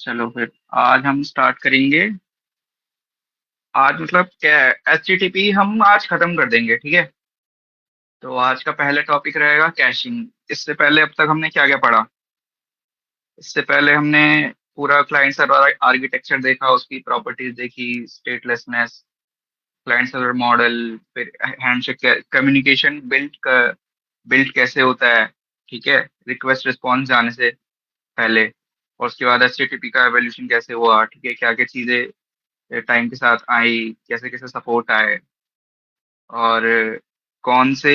चलो फिर आज हम स्टार्ट करेंगे। आज मतलब क्या है, एचटीटीपी हम आज खत्म कर देंगे, ठीक है। तो आज का पहला टॉपिक रहेगा कैशिंग। इससे पहले अब तक हमने क्या क्या पढ़ा। इससे पहले हमने पूरा क्लाइंट सर्वर आर्किटेक्चर देखा, उसकी प्रॉपर्टीज देखी, स्टेटलेसनेस, क्लाइंट सर्वर मॉडल, फिर हैंडशेक कम्युनिकेशन बिल्ड कैसे होता है, ठीक है, रिक्वेस्ट रिस्पॉन्स जाने से पहले। और उसके बाद एचटीटीपी का एवोल्यूशन कैसे हुआ, ठीक है, क्या क्या चीजें टाइम के साथ आई, कैसे कैसे सपोर्ट आए, और कौन से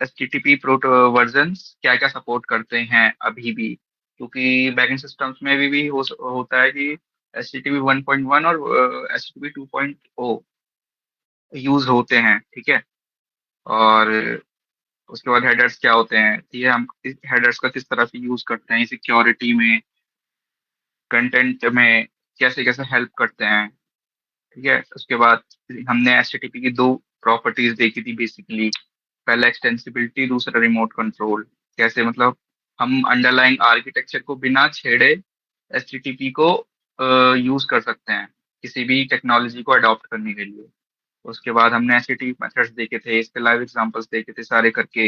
एचटीटीपी प्रोटो वर्जन क्या क्या सपोर्ट करते हैं अभी भी, क्योंकि बैकएंड सिस्टम्स में भी होता है कि एचटीटीपी 1.1 और एचटीटीपी 2.0 यूज होते हैं, ठीक है। और उसके बाद हेडर्स क्या होते हैं, ये हम हेडर्स का किस तरह से यूज करते हैं सिक्योरिटी में, कंटेंट में, कैसे कैसे हेल्प करते हैं, ठीक है। उसके बाद हमने एचटीटीपी की दो प्रॉपर्टीज देखी थी बेसिकली। पहला एक्सटेंसिबिलिटी, दूसरा रिमोट कंट्रोल। कैसे मतलब हम अंडरलाइंग आर्किटेक्चर को बिना छेड़े एचटीटीपी को यूज कर सकते हैं किसी भी टेक्नोलॉजी को अडॉप्ट करने के लिए। उसके बाद हमने एचटीटीपी मेथड्स देखे थे, इसके लाइव एग्जांपल्स देखे थे सारे करके,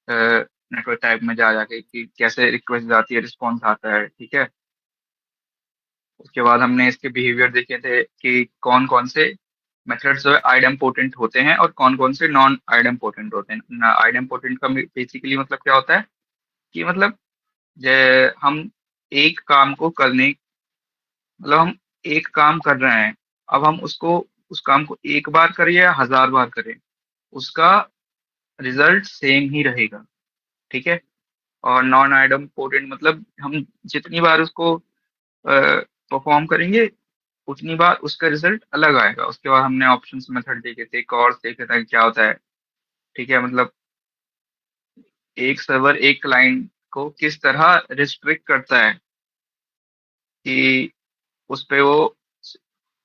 नेटवर्क टाइप में जा जाके कि कैसे रिक्वेस्ट जाती है, रिस्पॉन्स आता है, ठीक है। उसके बाद हमने इसके बिहेवियर देखे थे कि कौन कौन से मेथड्स जो है आइडम पोटेंट होते हैं और कौन कौन से नॉन आइडम पोटेंट होते हैं। आइडम पोटेंट का बेसिकली मतलब क्या होता है कि मतलब हम एक काम को करने, मतलब हम एक काम कर रहे हैं, अब हम उसको उस काम को एक बार करें या 1000 बार करें, उसका रिजल्ट सेम ही रहेगा, ठीक है। और नॉन आइडम पोटेंट मतलब हम जितनी बार उसको परफॉर्म करेंगे उतनी बार उसका रिजल्ट अलग आएगा। उसके बाद हमने ऑप्शंस मेथड देखे थे, कॉर्स देखे थे क्या होता है, ठीक है। मतलब एक सर्वर एक क्लाइंट को किस तरह रिस्ट्रिक्ट करता है कि उस पे वो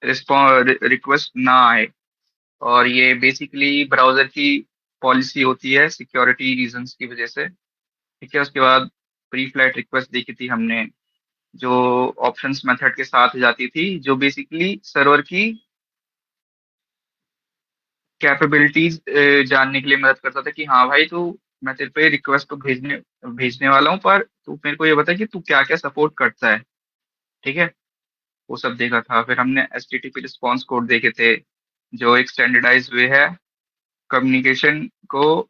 रिक्वेस्ट ना आए। और ये बेसिकली ब्राउजर की पॉलिसी होती है सिक्योरिटी रीजंस की वजह से, ठीक है। उसके बाद प्री फ्लाइट रिक्वेस्ट देखी थी हमने, जो ऑप्शंस मेथड के साथ जाती थी, जो बेसिकली सर्वर की कैपेबिलिटीज जानने के लिए मदद करता था कि हाँ भाई तू, मैं तेरे पे रिक्वेस्ट तो भेजने भेजने वाला हूँ, पर तू मेरे को ये बता कि तू क्या क्या सपोर्ट करता है, ठीक है। वो सब देखा था। फिर हमने एचटीटीपी रिस्पॉन्स कोड देखे थे, जो एक स्टैंडर्डाइज वे है कम्युनिकेशन को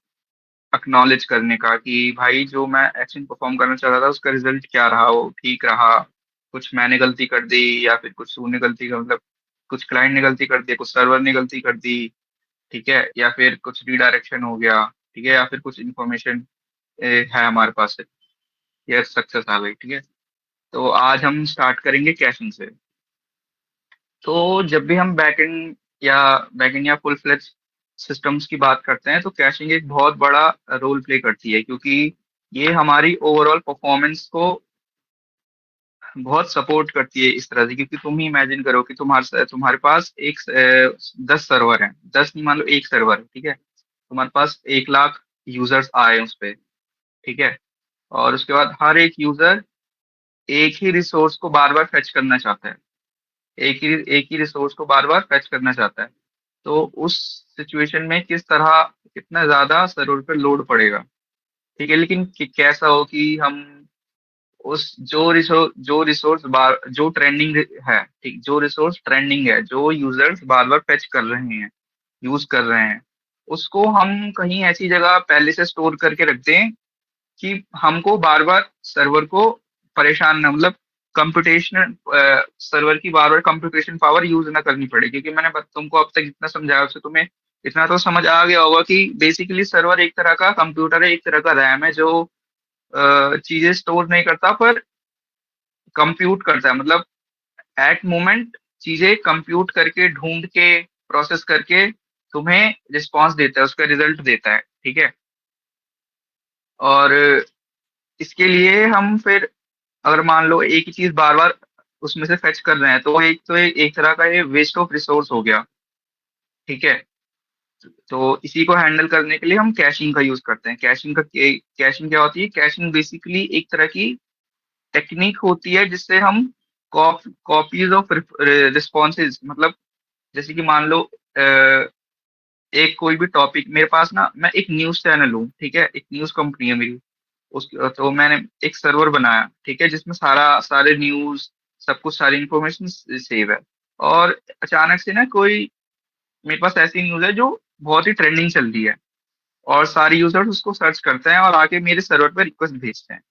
एक्नॉलेज करने का कि भाई जो मैं एक्शन परफॉर्म करना चाह रहा था उसका रिजल्ट क्या रहा, वो ठीक रहा, कुछ मैंने गलती कर दी या फिर कुछ तूने गलती कर, मतलब कुछ क्लाइंट ने गलती कर दी, कुछ सर्वर ने गलती कर दी, ठीक है, या फिर कुछ रिडायरेक्शन हो गया, ठीक है, या फिर कुछ इंफॉर्मेशन है हमारे पास, या सक्सेस आ गई, ठीक है। तो आज हम स्टार्ट करेंगे कैशिंग से। तो जब भी हम बैकएंड या फुल फ्लेज सिस्टम्स की बात करते हैं तो कैशिंग एक बहुत बड़ा रोल प्ले करती है, क्योंकि ये हमारी ओवरऑल परफॉर्मेंस को बहुत सपोर्ट करती है इस तरह से। क्योंकि तुम ही इमेजिन करो कि तुम्हारे पास 10 सर्वर हैं, 10 नहीं मान लो एक सर्वर है, ठीक है। तुम्हारे पास 1 लाख यूजर्स आए उस पे, ठीक है। और उसके बाद हर एक यूजर एक ही रिसोर्स को बार बार फेच करना चाहता है, एक ही रिसोर्स को बार बार फेच करना चाहता है। तो उस सिचुएशन में किस तरह, कितना ज्यादा सर्वर पे लोड पड़ेगा, ठीक है। लेकिन कैसा हो कि हम उस जो रिसोर्स बार जो ट्रेंडिंग है, ठीक, जो रिसोर्स ट्रेंडिंग है, जो यूजर्स बार बार फेच कर रहे हैं, यूज कर रहे हैं, उसको हम कहीं ऐसी जगह पहले से स्टोर करके रख दें कि हमको बार बार सर्वर को परेशान ना, मतलब कंप्यूटेशनल सर्वर की बार बार कंप्यूटेशन पावर यूज ना करनी पड़े। क्योंकि मैंने तुमको अब तक जितना समझाया उससे तुम्हें इतना तो समझ आ गया होगा कि बेसिकली सर्वर एक तरह का कंप्यूटर है, एक तरह का रैम है, जो चीजें स्टोर नहीं करता पर कंप्यूट करता है। मतलब एट मोमेंट चीजें कंप्यूट करके, ढूंढ के, प्रोसेस करके तुम्हें रिस्पॉन्स देता है, उसका रिजल्ट देता है, ठीक है। और इसके लिए हम फिर अगर मान लो एक ही चीज बार बार उसमें से फेच कर रहे हैं, तो एक तरह का ये वेस्ट ऑफ रिसोर्स हो गया, ठीक है। तो इसी को हैंडल करने के लिए हम कैशिंग का यूज करते हैं। कैशिंग क्या होती है? कैशिंग बेसिकली एक तरह की टेक्निक होती है जिससे हम कॉपीज ऑफ रिस्पॉन्सेज, मतलब जैसे कि मान लो एक कोई भी टॉपिक मेरे पास ना, मैं एक न्यूज चैनल हूँ, ठीक है, एक न्यूज कंपनी है मेरी। उस तो मैंने एक सर्वर बनाया, ठीक है, जिसमें सारे न्यूज, सब कुछ, सारी इंफॉर्मेशन सेव है। और अचानक से ना कोई, मेरे पास ऐसी न्यूज है जो बहुत ही ट्रेंडिंग चल रही है, और सारे यूजर्स उसको सर्च करते हैं और आके मेरे सर्वर पे रिक्वेस्ट भेजते हैं।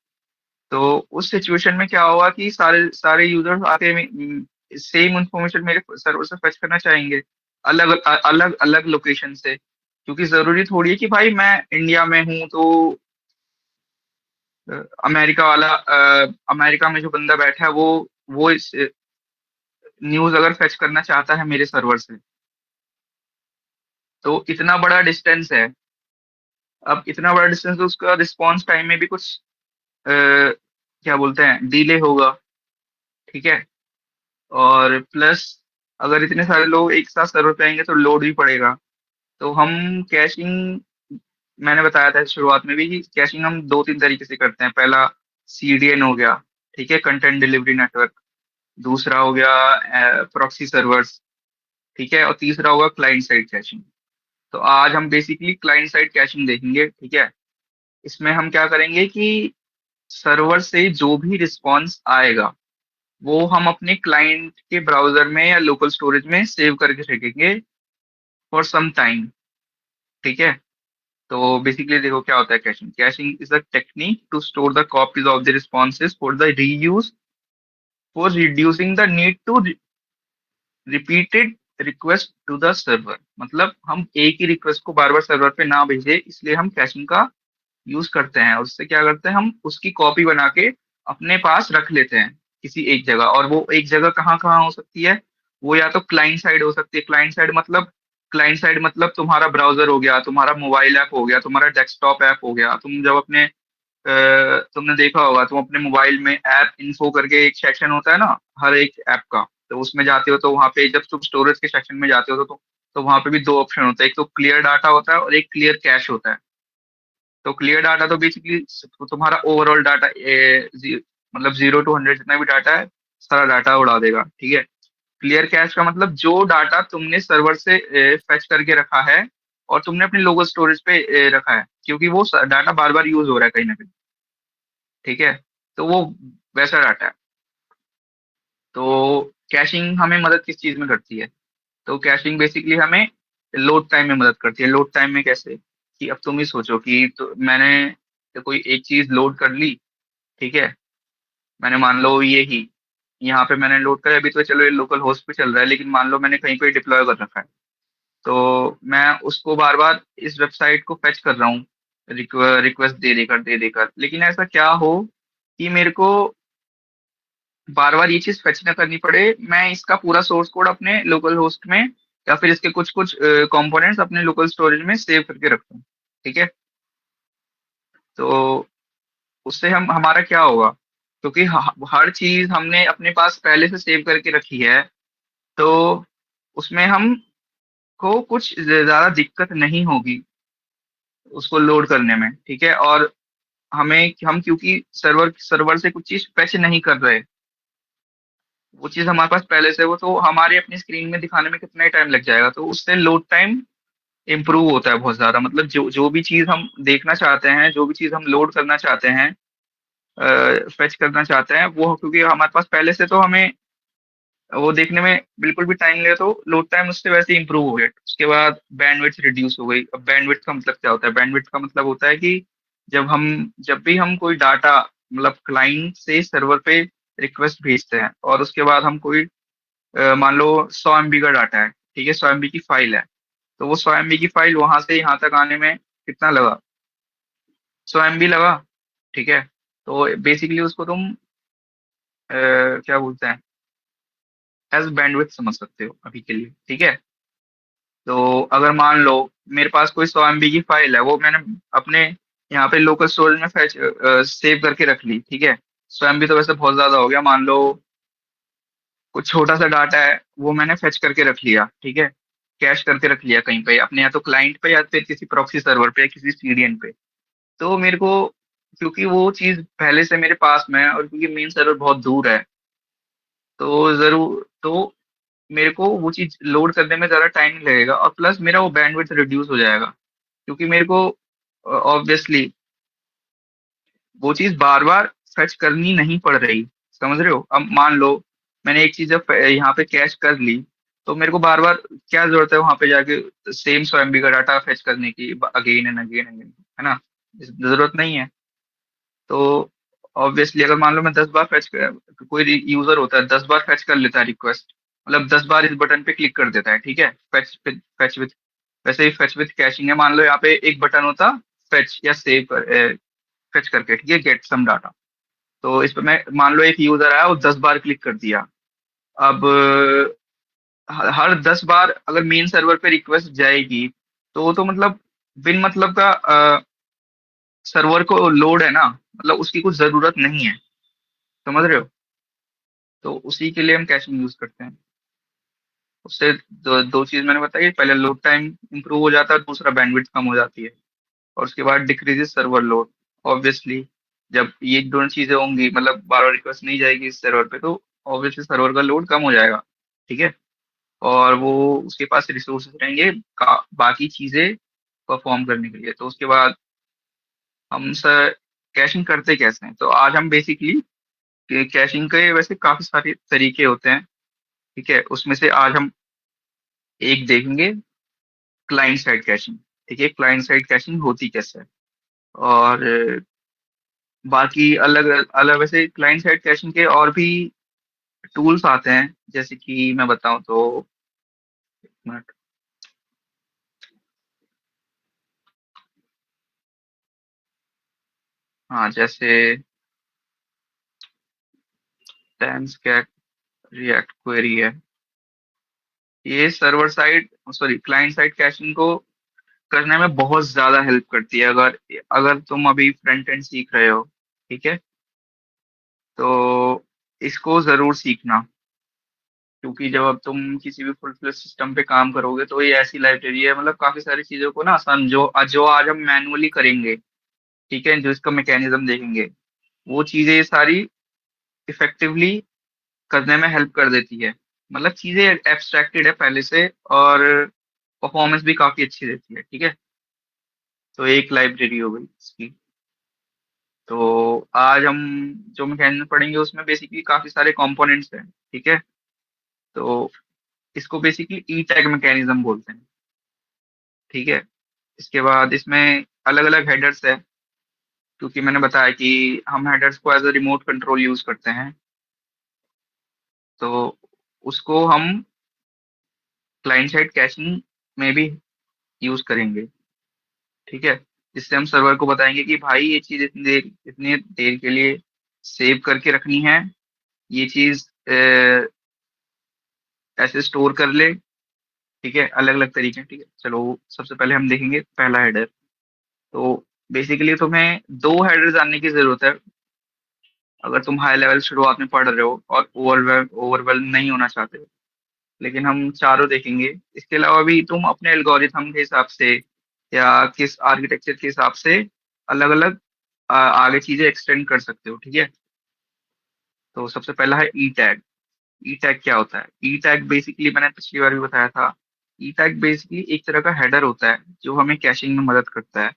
तो उस सिचुएशन में क्या होगा कि सारे सारे यूजर्स आके सेम इंफॉर्मेशन मेरे सर्वर से फेच करना चाहेंगे, अलग अलग अलग लोकेशन से। क्योंकि जरूरी थोड़ी है कि भाई मैं इंडिया में हूँ तो अमेरिका वाला, अमेरिका में जो बंदा बैठा है वो इस न्यूज अगर फेच करना चाहता है मेरे सर्वर से, तो इतना बड़ा डिस्टेंस है। अब इतना बड़ा डिस्टेंस, तो उसका रिस्पॉन्स टाइम में भी कुछ क्या बोलते हैं, डिले होगा, ठीक है। और प्लस अगर इतने सारे लोग एक साथ सर्वर पे आएंगे तो लोड भी पड़ेगा। तो हम कैशिंग, मैंने बताया था शुरुआत में भी कि कैशिंग हम दो तीन तरीके से करते हैं। पहला सीडीएन हो गया, ठीक है, कंटेंट डिलीवरी नेटवर्क। दूसरा हो गया प्रॉक्सी सर्वर्स, ठीक है, और तीसरा होगा क्लाइंट साइड कैशिंग। तो आज हम बेसिकली क्लाइंट साइड कैशिंग देखेंगे, ठीक है। इसमें हम क्या करेंगे कि सर्वर से जो भी रिस्पॉन्स आएगा वो हम अपने क्लाइंट के ब्राउजर में या लोकल स्टोरेज में सेव करके रखेंगे फॉर सम टाइम, ठीक है। तो बेसिकली देखो क्या होता है caching. Caching is a technique to store the copies of the responses for the reuse, for reducing the need to repeated request to the server. मतलब हम एक ही रिक्वेस्ट को बार बार सर्वर पे ना भेजे, इसलिए हम कैशिंग का यूज करते हैं। और उससे क्या करते हैं, हम उसकी कॉपी बना के अपने पास रख लेते हैं किसी एक जगह। और वो एक जगह कहाँ कहाँ हो सकती है, वो या तो क्लाइंट साइड हो सकती है। क्लाइंट साइड मतलब तुम्हारा ब्राउजर हो गया, तुम्हारा मोबाइल ऐप हो गया, तुम्हारा डेस्कटॉप ऐप हो गया। तुम जब अपने तुमने देखा होगा, तुम अपने मोबाइल में ऐप इन्फो करके एक सेक्शन होता है ना हर एक ऐप का, तो उसमें जाते हो तो वहां पे जब तुम स्टोरेज के सेक्शन में जाते हो तो वहां पे भी दो ऑप्शन होता है, एक तो क्लियर डाटा होता है और एक क्लियर कैश होता है। तो क्लियर डाटा तो बेसिकली तुम्हारा ओवरऑल डाटा, मतलब 0 to 100 जितना भी डाटा है, सारा डाटा उड़ा देगा, ठीक है। क्लियर कैश का मतलब जो डाटा तुमने सर्वर से फेच करके रखा है और तुमने अपने लोकल स्टोरेज पे रखा है, क्योंकि वो डाटा बार बार यूज हो रहा है कहीं ना कहीं, ठीक है। तो वो वैसा डाटा है। तो कैशिंग हमें मदद किस चीज में करती है, तो कैशिंग बेसिकली हमें लोड टाइम में मदद करती है। लोड टाइम में कैसे, कि अब तुम ही सोचो कि तो मैंने तो कोई एक चीज लोड कर ली, ठीक है। मैंने मान लो ये ही यहाँ पे मैंने लोड कर, अभी तो चलो ये लोकल होस्ट पे चल रहा है, लेकिन मान लो मैंने कहीं पे डिप्लॉय कर रखा है, तो मैं उसको बार बार इस वेबसाइट को फेच कर रहा हूँ, रिक्वेस्ट दे देकर। लेकिन ऐसा क्या हो कि मेरे को बार बार ये चीज फेच ना करनी पड़े, मैं इसका पूरा सोर्स कोड अपने लोकल होस्ट में या फिर इसके कुछ कुछ कंपोनेंट्स अपने लोकल स्टोरेज में सेव करके रखता हूँ, ठीक है। तो उससे हम हमारा क्या होगा, क्योंकि हर चीज हमने अपने पास पहले से सेव करके रखी है, तो उसमें हम को कुछ ज्यादा दिक्कत नहीं होगी उसको लोड करने में, ठीक है। और हम क्योंकि सर्वर सर्वर से कुछ चीज फेच नहीं कर रहे, वो चीज हमारे पास पहले से, वो तो हमारे अपनी स्क्रीन में दिखाने में कितना ही टाइम लग जाएगा, तो उससे लोड टाइम इम्प्रूव होता है बहुत ज्यादा। मतलब जो जो भी चीज हम देखना चाहते हैं, जो भी चीज हम लोड करना चाहते हैं, फेच करना चाहते हैं, वो क्योंकि हमारे पास पहले से, तो हमें वो देखने में बिल्कुल भी टाइम लगे, तो लोड टाइम उससे वैसे इंप्रूव हो गया। उसके बाद बैंडविड्थ रिड्यूस हो गई। अब बैंडविड्थ का मतलब क्या होता है, बैंडविड्थ का मतलब होता है कि जब भी हम कोई डाटा, मतलब क्लाइंट से सर्वर पे रिक्वेस्ट भेजते हैं, और उसके बाद हम कोई मान लो 100 MB का डाटा है, ठीक है, 100 MB की फाइल है, तो वो 100 MB की फाइल वहां से यहाँ तक आने में कितना लगा, 100 MB लगा, ठीक है। तो बेसिकली उसको तुम क्या बोलते हैं, एज बैंडविड्थ समझ सकते हो अभी के लिए, ठीक है। तो अगर मान लो मेरे पास कोई 100 MB की फाइल है, वो मैंने अपने यहाँ पे लोकल स्टोरेज में फैच सेव करके रख ली, ठीक है। 100 MB तो वैसे बहुत ज्यादा हो गया, मान लो कुछ छोटा सा डाटा है वो मैंने फेच करके रख लिया, ठीक है, कैश करके रख लिया कहीं पे अपने, या तो क्लाइंट पे या फिर किसी प्रॉक्सी सर्वर पे या किसी सीडीएन पे। तो मेरे को, क्योंकि वो चीज पहले से मेरे पास में है और क्योंकि मेन सर्वर बहुत दूर है, तो जरूर तो मेरे को वो चीज लोड करने में ज्यादा टाइम नहीं लगेगा, और प्लस मेरा वो बैंडविड्थ रिड्यूस हो जाएगा, क्योंकि मेरे को ऑब्वियसली वो चीज बार बार फेच करनी नहीं पड़ रही। समझ रहे हो? अब मान लो मैंने एक चीज जब यहाँ पे कैश कर ली, तो मेरे को बार बार क्या जरूरत है वहां पे जाके सेम 100 MB का डाटा फेच करने की, अगेन एंड अगेन अगेन, है ना? जरूरत नहीं है। तो ऑब्वियसली अगर मान लो मैं 10 बार फेच कर, कोई यूजर होता है 10 बार फेच कर लेता है रिक्वेस्ट, मतलब 10 बार इस बटन पे क्लिक कर देता है, ठीक है, फेच फेच विथ, वैसे ही फेच विथ कैशिंग है। मान लो यहाँ पे एक बटन होता फेच या सेव कर, फेच करके, ठीक है, गेट सम डाटा। तो इस पे मैं मान लो एक यूजर आया वो 10 बार क्लिक कर दिया। अब हर 10 बार अगर मेन सर्वर पे रिक्वेस्ट जाएगी, तो वो तो मतलब बिन मतलब का सर्वर को लोड है ना, मतलब उसकी कुछ जरूरत नहीं है। समझ रहे हो? तो उसी के लिए हम कैशिंग यूज करते हैं। उससे दो चीज मैंने बताई, पहले लोड टाइम इंप्रूव हो जाता है, दूसरा बैंडविड्थ कम हो जाती है, और उसके बाद डिक्रीजेस सर्वर लोड। ऑब्वियसली जब ये दोनों चीजें होंगी, मतलब बार बार रिक्वेस्ट नहीं जाएगी इस सर्वर पे, तो ऑब्वियसली सर्वर का लोड कम हो जाएगा। ठीक है, और वो उसके पास रिसोर्सेज रहेंगे बाकी चीजें परफॉर्म करने के लिए। तो उसके बाद हम सर कैशिंग करते कैसे हैं, तो आज हम बेसिकली कैशिंग के वैसे काफी सारे तरीके होते हैं। ठीक है, उसमें से आज हम एक देखेंगे, क्लाइंट साइड कैशिंग। ठीक है, क्लाइंट साइड कैशिंग होती कैसे है, और बाकी अलग अलग वैसे क्लाइंट साइड कैशिंग के और भी टूल्स आते हैं, जैसे कि मैं बताऊं तो एक मिनट। हाँ, जैसे टेम्सकैट रिएक्ट क्वेरी है, ये server side sorry client side caching को करने में बहुत ज्यादा हेल्प करती है, अगर अगर तुम अभी फ्रंट एंड सीख रहे हो। ठीक है, तो इसको जरूर सीखना, क्योंकि जब अब तुम किसी भी फुल फ्लेज सिस्टम पे काम करोगे, तो ये ऐसी लाइब्रेरी है, मतलब काफी सारी चीजों को ना आसान, जो आज हम मैनुअली करेंगे, ठीक है, जो इसका मैकेनिज्म देखेंगे, वो चीजें ये सारी इफेक्टिवली करने में हेल्प कर देती है। मतलब चीजें एब्स्ट्रैक्टेड है पहले से, और परफॉर्मेंस भी काफी अच्छी रहती है। ठीक है, तो एक लाइब्रेरी हो गई इसकी। तो आज हम जो मैकेनिज्म पढ़ेंगे उसमें बेसिकली काफी सारे कंपोनेंट्स हैं। ठीक है, तो इसको बेसिकली ई टैग मैकेनिज्म बोलते हैं। ठीक है, इसके बाद इसमें अलग अलग हेडर्स है, क्योंकि मैंने बताया कि हम हेडर्स को as a remote control use करते हैं। तो उसको हम क्लाइंट साइड कैशिंग में भी यूज करेंगे। ठीक है, जिससे हम सर्वर को बताएंगे कि भाई ये चीज इतनी देर के लिए सेव करके रखनी है, ये चीज ऐसे स्टोर कर ले। ठीक है, अलग अलग तरीके हैं। ठीक है, चलो सबसे पहले हम देखेंगे पहला हेडर। तो बेसिकली तुम्हें दो हेडर जानने की जरूरत है, अगर तुम हाई लेवल शुरुआत में पढ़ रहे हो और ओवरवेल नहीं होना चाहते हो। लेकिन हम चारों देखेंगे। इसके अलावा भी तुम अपने एल्गोरिथम के हिसाब से या किस आर्किटेक्चर के हिसाब से अलग अलग आगे चीजें एक्सटेंड कर सकते हो। ठीक है, तो सबसे पहला है ई टैग। ई टैग क्या होता है? ई टैग बेसिकली मैंने पिछली बार भी बताया था, ई टैग बेसिकली एक तरह का हेडर होता है जो हमें कैशिंग में मदद करता है।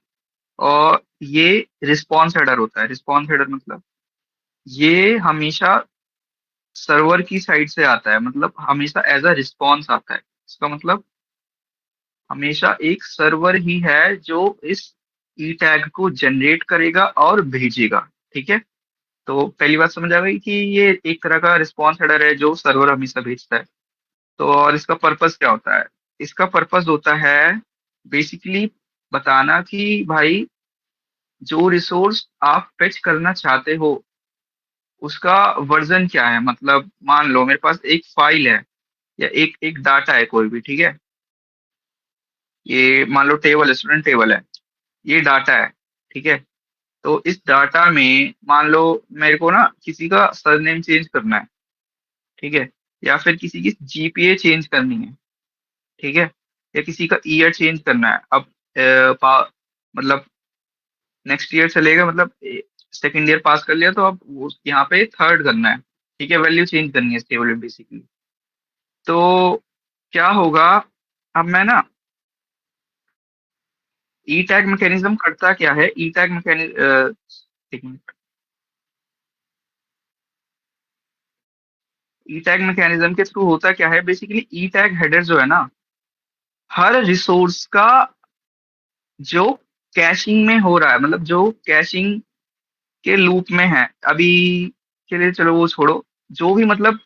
और ये रिस्पॉन्स हेडर होता है। रिस्पॉन्स हेडर मतलब ये हमेशा सर्वर की साइड से आता है, मतलब हमेशा एज अ रिस्पॉन्स आता है। इसका मतलब हमेशा एक सर्वर ही है जो इस ई टैग को जनरेट करेगा और भेजेगा। ठीक है, तो पहली बात समझ आ गई कि ये एक तरह का रिस्पॉन्स हेडर है जो सर्वर हमेशा भेजता है। तो और इसका पर्पस क्या होता है? इसका पर्पस होता है बेसिकली बताना कि भाई जो रिसोर्स आप फेच करना चाहते हो उसका वर्जन क्या है। मतलब मान लो मेरे पास एक फाइल है या एक एक डाटा है कोई भी, ठीक है, ये मान लो टेबल है, स्टूडेंट टेबल है, ये डाटा है। ठीक है, तो इस डाटा में मान लो मेरे को ना किसी का सरनेम चेंज करना है, ठीक है, या फिर किसी की जीपीए चेंज करनी है, ठीक है, या किसी का ईयर चेंज करना है। अब मतलब नेक्स्ट ईयर चलेगा, मतलब सेकेंड ईयर पास कर लिया तो अब यहाँ पे थर्ड करना है। ठीक है, वैल्यू चेंज करनी है इस टेबल में बेसिकली। तो क्या होगा, अब मैं ना, ई टैग मैकेनिज्म करता क्या है, ई टैग मैकेनिज्म, ई टैग मैकेनिज्म के थ्रू होता क्या है बेसिकली, ई टैग हेडर जो है ना, हर रिसोर्स का जो कैशिंग में हो रहा है, मतलब जो कैशिंग के लूप में है अभी के लिए, चलो वो छोड़ो, जो भी मतलब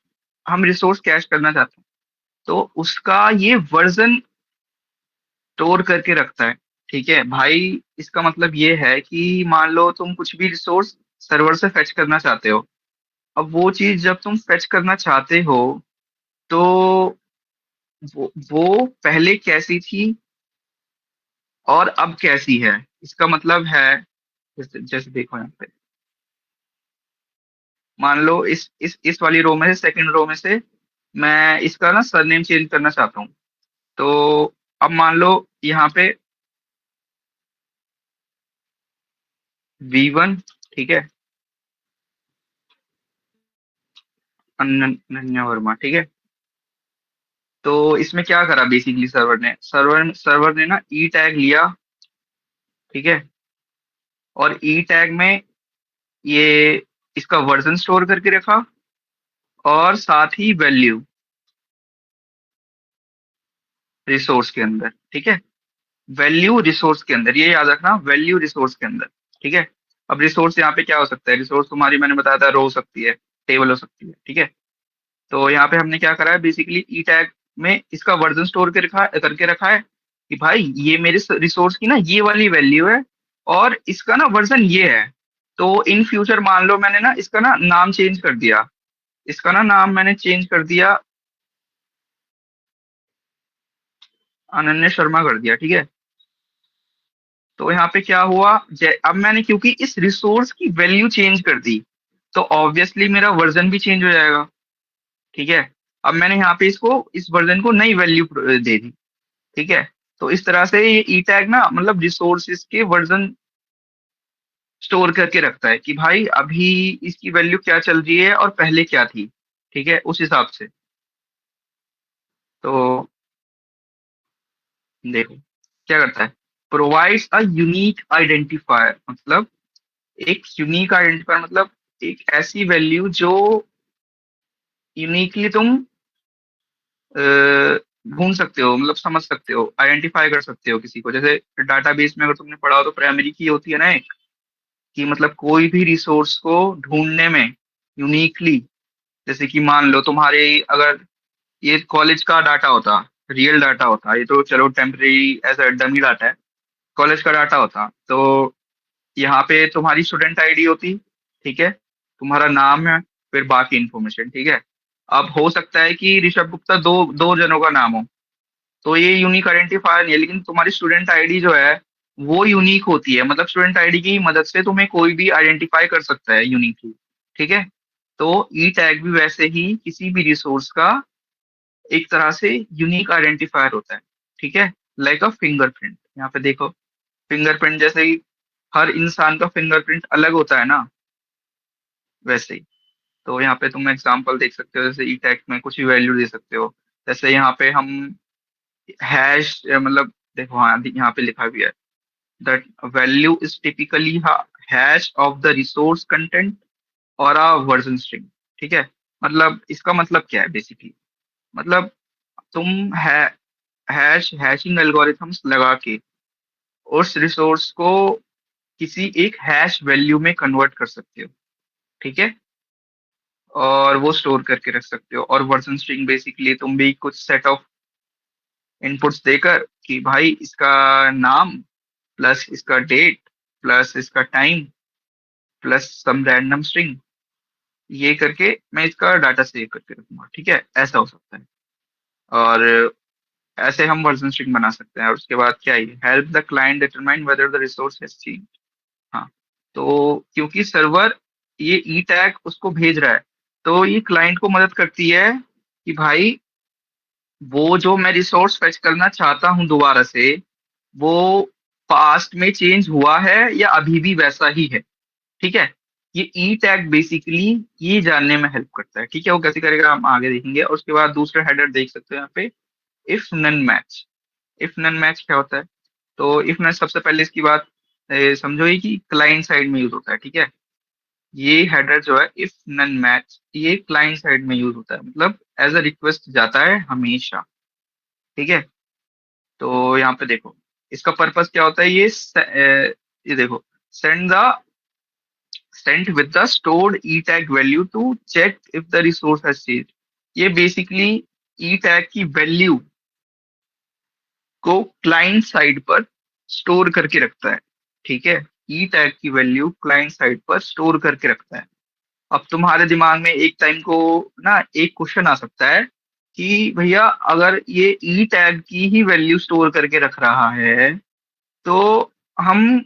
हम रिसोर्स कैश करना चाहते हैं, तो उसका ये वर्जन स्टोर करके रखता है। ठीक है भाई, इसका मतलब ये है कि मान लो तुम कुछ भी रिसोर्स सर्वर से फेच करना चाहते हो। अब वो चीज जब तुम फेच करना चाहते हो, तो वो पहले कैसी थी और अब कैसी है, इसका मतलब है, जैसे देखो यहाँ पे, मान लो इस वाली रो में से, सेकंड रो में से मैं इसका ना सरनेम चेंज करना चाहता हूँ। तो अब मान लो यहाँ पे V1, ठीक है, अनन्या वर्मा, ठीक है। तो इसमें क्या करा बेसिकली, सर्वर ने ना ई टैग लिया, ठीक है, और ई टैग में ये इसका वर्जन स्टोर करके रखा, और साथ ही वैल्यू रिसोर्स के अंदर, ठीक है, वैल्यू रिसोर्स के अंदर, ये याद रखना, वैल्यू रिसोर्स के अंदर, ठीक है। अब रिसोर्स यहाँ पे क्या हो सकता है, रिसोर्स तुम्हारी मैंने बताया था रो हो सकती है, टेबल हो सकती है, ठीक है। तो यहाँ पे हमने क्या करा है बेसिकली, ई टैग में इसका वर्जन स्टोर करके रखा है कि भाई ये मेरे रिसोर्स की ना ये वाली वैल्यू है, और इसका ना वर्जन ये है। तो इन फ्यूचर मान लो मैंने ना इसका ना नाम चेंज कर दिया, इसका ना नाम मैंने चेंज कर दिया, अनन्या शर्मा कर दिया, ठीक है। तो यहाँ पे क्या हुआ, अब मैंने क्योंकि इस रिसोर्स की वैल्यू चेंज कर दी, तो ऑब्वियसली मेरा वर्जन भी चेंज हो जाएगा, ठीक है। अब मैंने यहाँ पे इस वर्जन को नई वैल्यू दे दी, ठीक है। तो इस तरह से ये ई टैग ना मतलब रिसोर्सेज के वर्जन स्टोर करके रखता है कि भाई अभी इसकी वैल्यू क्या चल रही है और पहले क्या थी, ठीक है, उस हिसाब से। तो देखो क्या करता है, प्रोवाइड्स अ यूनिक आइडेंटिफायर, मतलब एक यूनिक आइडेंटिफायर, मतलब एक ऐसी वैल्यू जो यूनिकली तुम अ, ढूंढ सकते हो, मतलब समझ सकते हो, आइडेंटिफाई कर सकते हो किसी को। जैसे डाटाबेस में अगर तुमने पढ़ा हो तो प्राइमरी की होती है ना एक, कि मतलब कोई भी रिसोर्स को ढूंढने में यूनिकली, जैसे कि मान लो तुम्हारे, अगर ये कॉलेज का डाटा होता, रियल डाटा होता, ये तो चलो temporary as a dummy data है, कॉलेज का डाटा होता, तो यहाँ पे तुम्हारी स्टूडेंट आईडी होती, ठीक है, तुम्हारा नाम है, फिर बाकी इन्फॉर्मेशन, ठीक है। अब हो सकता है कि ऋषभ गुप्ता दो दो जनों का नाम हो, तो ये यूनिक आइडेंटिफायर नहीं है, लेकिन तुम्हारी स्टूडेंट आईडी जो है वो यूनिक होती है, मतलब स्टूडेंट आईडी की मदद से तुम्हें कोई भी आइडेंटिफाई कर सकता है यूनिकली, ठीक है। तो ई टैग भी वैसे ही किसी भी रिसोर्स का एक तरह से यूनिक आइडेंटिफायर होता है, ठीक है, लाइक अ फिंगरप्रिंट। यहाँ पे देखो, फिंगरप्रिंट जैसे ही हर इंसान का फिंगरप्रिंट अलग होता है ना, वैसे ही। तो यहाँ पे तुम एग्जांपल देख सकते हो, जैसे ई टैग में कुछ भी वैल्यू दे सकते हो। जैसे यहाँ पे हम हैश, मतलब देखो, हाँ यहाँ पे लिखा भी है, that value is typically hash of the resource content और अ वर्जन स्ट्रिंग, ठीक है। मतलब इसका मतलब क्या है बेसिकली, मतलब तुम हैशिंग एल्गोरिथम्स लगा के उस रिसोर्स को किसी एक हैश वैल्यू में कन्वर्ट कर सकते हो, ठीक है, और वो स्टोर करके रख सकते हो। और वर्जन स्ट्रिंग बेसिकली तुम भी कुछ सेट ऑफ इनपुट्स देकर कि भाई इसका नाम प्लस इसका डेट प्लस इसका time plus some random string, ये करके मैं इसका डाटा सेव करके रखूंगा, ठीक है, ऐसा हो सकता है। और ऐसे हम वर्जन स्ट्रिंग बना सकते हैं। और उसके बाद क्या है, help the client determine whether the resource has change. हाँ, तो क्योंकि सर्वर ये ई टैग उसको भेज रहा है, तो ये क्लाइंट को मदद करती है कि भाई वो जो मैं रिसोर्स फेच करना चाहता हूँ दोबारा से, वो पास्ट में चेंज हुआ है या अभी भी वैसा ही है, ठीक है। ये ई टैग बेसिकली ये जानने में हेल्प करता है। ठीक है, वो कैसे करेगा हम आगे देखेंगे। और उसके बाद दूसरा हेडर देख सकते हो यहाँ पे, if none match. If none match क्या होता है? तो इफ नन, सबसे पहले इसकी बात समझो ये कि क्लाइंट साइड में यूज होता है। ठीक है, ये हेडर जो है इफ नन मैच, ये क्लाइंट साइड में यूज होता है, मतलब एज अ रिक्वेस्ट जाता है हमेशा। ठीक है, तो यहाँ पे देखो इसका पर्पस क्या होता है। ये देखो, send the sent with the stored E tag value to check if the resource has changed. ये बेसिकली ई टैग की वैल्यू को क्लाइंट साइड पर स्टोर करके रखता है। ठीक है, ई टैग की वैल्यू क्लाइंट साइड पर स्टोर करके रखता है। अब तुम्हारे दिमाग में एक टाइम को ना एक क्वेश्चन आ सकता है कि भैया अगर ये ई टैग की ही वैल्यू स्टोर करके रख रहा है, तो हम